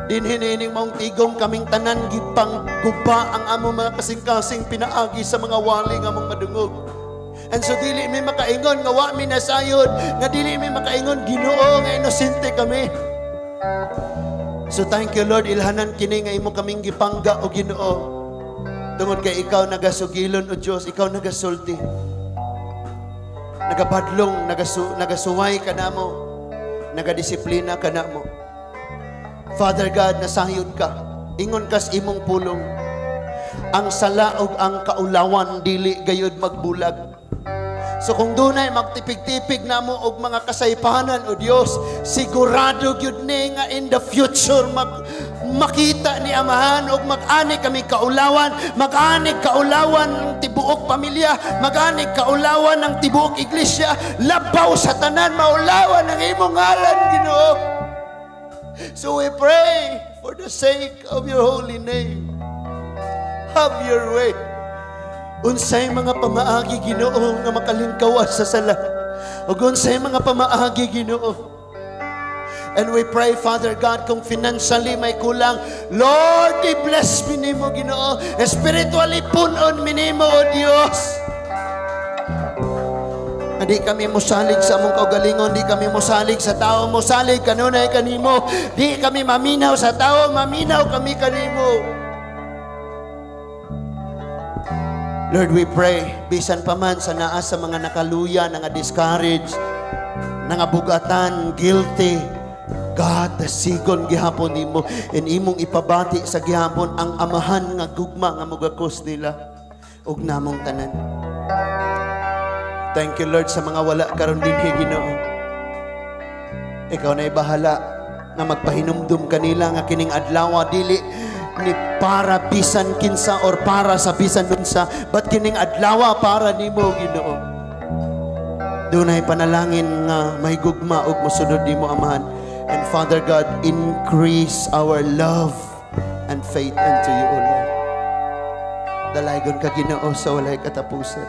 Dinhi niining maong tigom kaming tanan gipangguba ang among mga kasing-kasing pinaagi sa mga wali nga among madungog. And so dili mi makaingon nga wa mi nasayod, nga dili mi makaingon Ginoo nga inosente kami. So thank you Lord, ilhanan kini nga imo kaming gipangga o Ginoo. Tungod kay ikaw nagasugilon o Dios, ikaw nagasulti. Nagabadlong, nagasuway ka namo, nagadisiplina ka namo. Father God, nasayod ka. Ingon kas imong pulong. Ang sala ug ang kaulawan dili gayud magbulag. So kung dunay magtipig-tipig namo og mga kasaypanan o Dios, sigurado gyud ni nga in the future makita ni Amahan og mag-ani kami kaulawan, mag-ani kaulawan ng tibuok pamilya, mag-ani kaulawan ng tibuok iglesia, labaw sa tanan maulawan ang imong ngalan Ginoo. So we pray for the sake of your holy name. Have your way. Unsay mga pamaagi Ginoo nga makalingkawas sa sala. Ug unsay mga pamaagi Ginoo. And we pray, Father God, kung financially may kulang, Lord, i-bless mi nimo Ginoo. Spiritually punon mi nimo, O Dios. Di kami mosalig sa among kaugalingon, di kami mosalig sa tao, mosalig kanunay kanimo. Di kami maminaw sa tao, maminaw kami kanimo. Lord, we pray, bisan pa man sa naa sa mga nakaluya, nga discouraged, nga bugatan, guilty, God, sigon gihapon nimo, and imong ipabati sa gihapon ang Amahan nga gugma nga mugakos nila, ug namong tanan. Thank you, Lord, sa mga wala karon dinhi Ginoo. Ikaw na'y bahala nga magpahinumdum kanila nga kining adlaw dili ni para bisan kinsa or para sa bisan unsa, but kining adlaw para nimo Ginoo. Dunay panalangin nga mahigugma ug mosunod nimo Amahan. And Father God, increase our love and faith unto you, O Lord. Dalaygon ka Ginoo sa walay katapusan.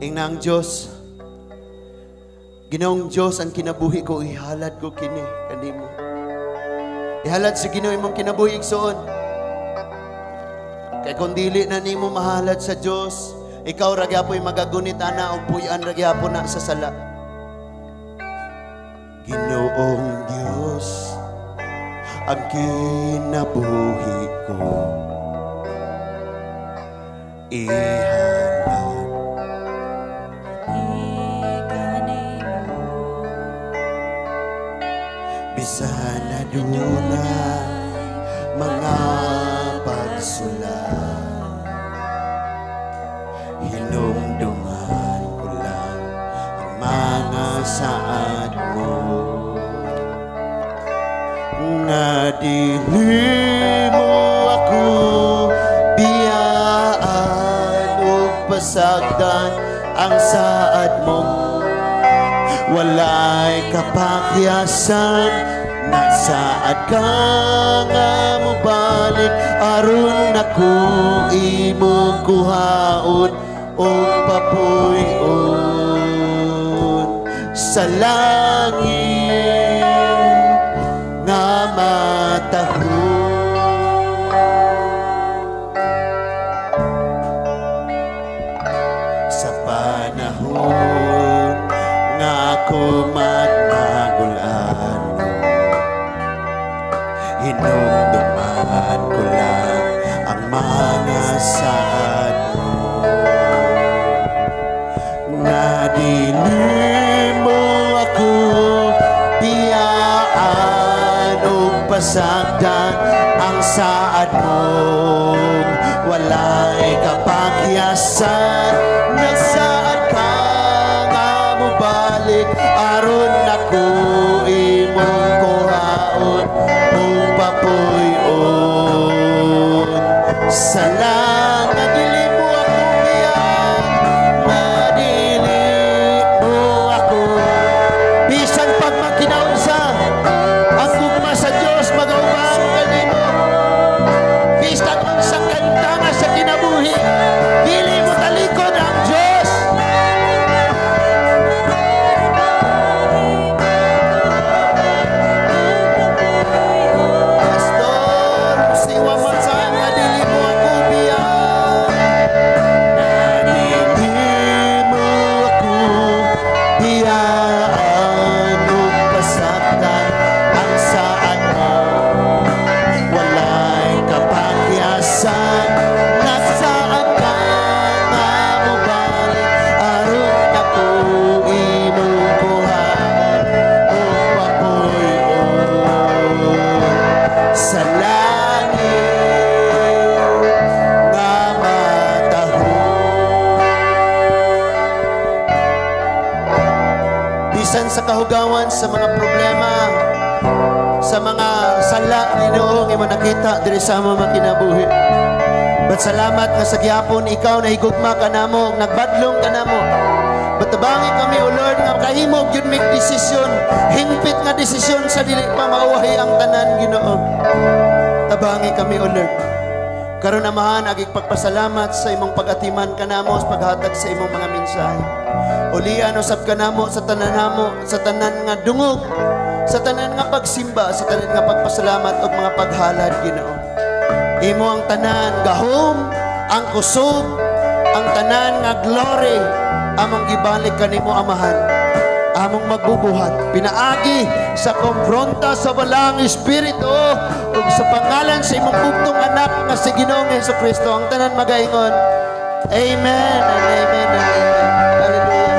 Ingnang Diyos, Ginoong Diyos, ang kinabuhi ko, ihalad ko kini kanimo. Ihalad sa Ginoo imong kinabuhi igsoon. Kay kung dili na nimo mahalad sa Diyos, ikaw ra gyapon magagunit ana og puy-an ra gyapon na sa sala. Ginoong Diyos, ang kinabuhi ko, ihalad bisan na dunay mga pagsulat, hinumduman ko lang ang mga saad mo, nga dili mo ako biyaan o pasagdan ang saad mo. Walay kapakyasan, nasaad ka nga mo balik, aron ako imong kuhaon o papuyon sa langit nga matahon. Sa panahon ako magmagulan, hinumduman ko lang ang mga saad mo, na dili mo ako biyaan o pasagdan ang saad mo. Walay kapakyasan, nagsaad ka balik, aron ako imong kuhaon o papuyon sa langit. Dili mo ako biyaan, madili mo ako bisan pag magkinaunsa ang gugma sa Dios magaubang kanimo. Bisan unsa kanta nga sa kinabuhi, dili mo talikod ang Dios. Sa kahugawan, sa mga problema, sa mga sala Ginoo nga nakita diri sa among kinabuhi. But salamat nga sa gihapon ikaw na higugma ka namo, nagbadlong ka namo. Batabangi kami o Lord nga kahimo gyud make decision, hingpit nga desisyon sa dili pa mauwahi ang tanan Ginoo. Tabangi kami o Lord. Karon Amahan, agig pagpasalamat sa imong pag-atiman kanamo sa paghatag sa imong mga mensahe. Ulian usab kanamo sa tanan namo, sa tanan nga dungog, sa tanan nga pagsimba, sa tanan nga pagpasalamat ug mga paghalad Ginoo. Imo ang tanan gahom, ang kusog, ang tanan nga glory among gibalik kanimo Amahan. Among magbubuhat pinaagi sa kompronta sa walang espiritu ug sa pangalan sa imong bugtong anak nga si Ginoong Hesukristo ang tanan magaingon. Amen and amen and amen. Hallelujah.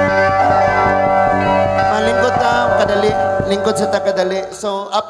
Malingkod ta kadali, lingkod sa ta kadali. So up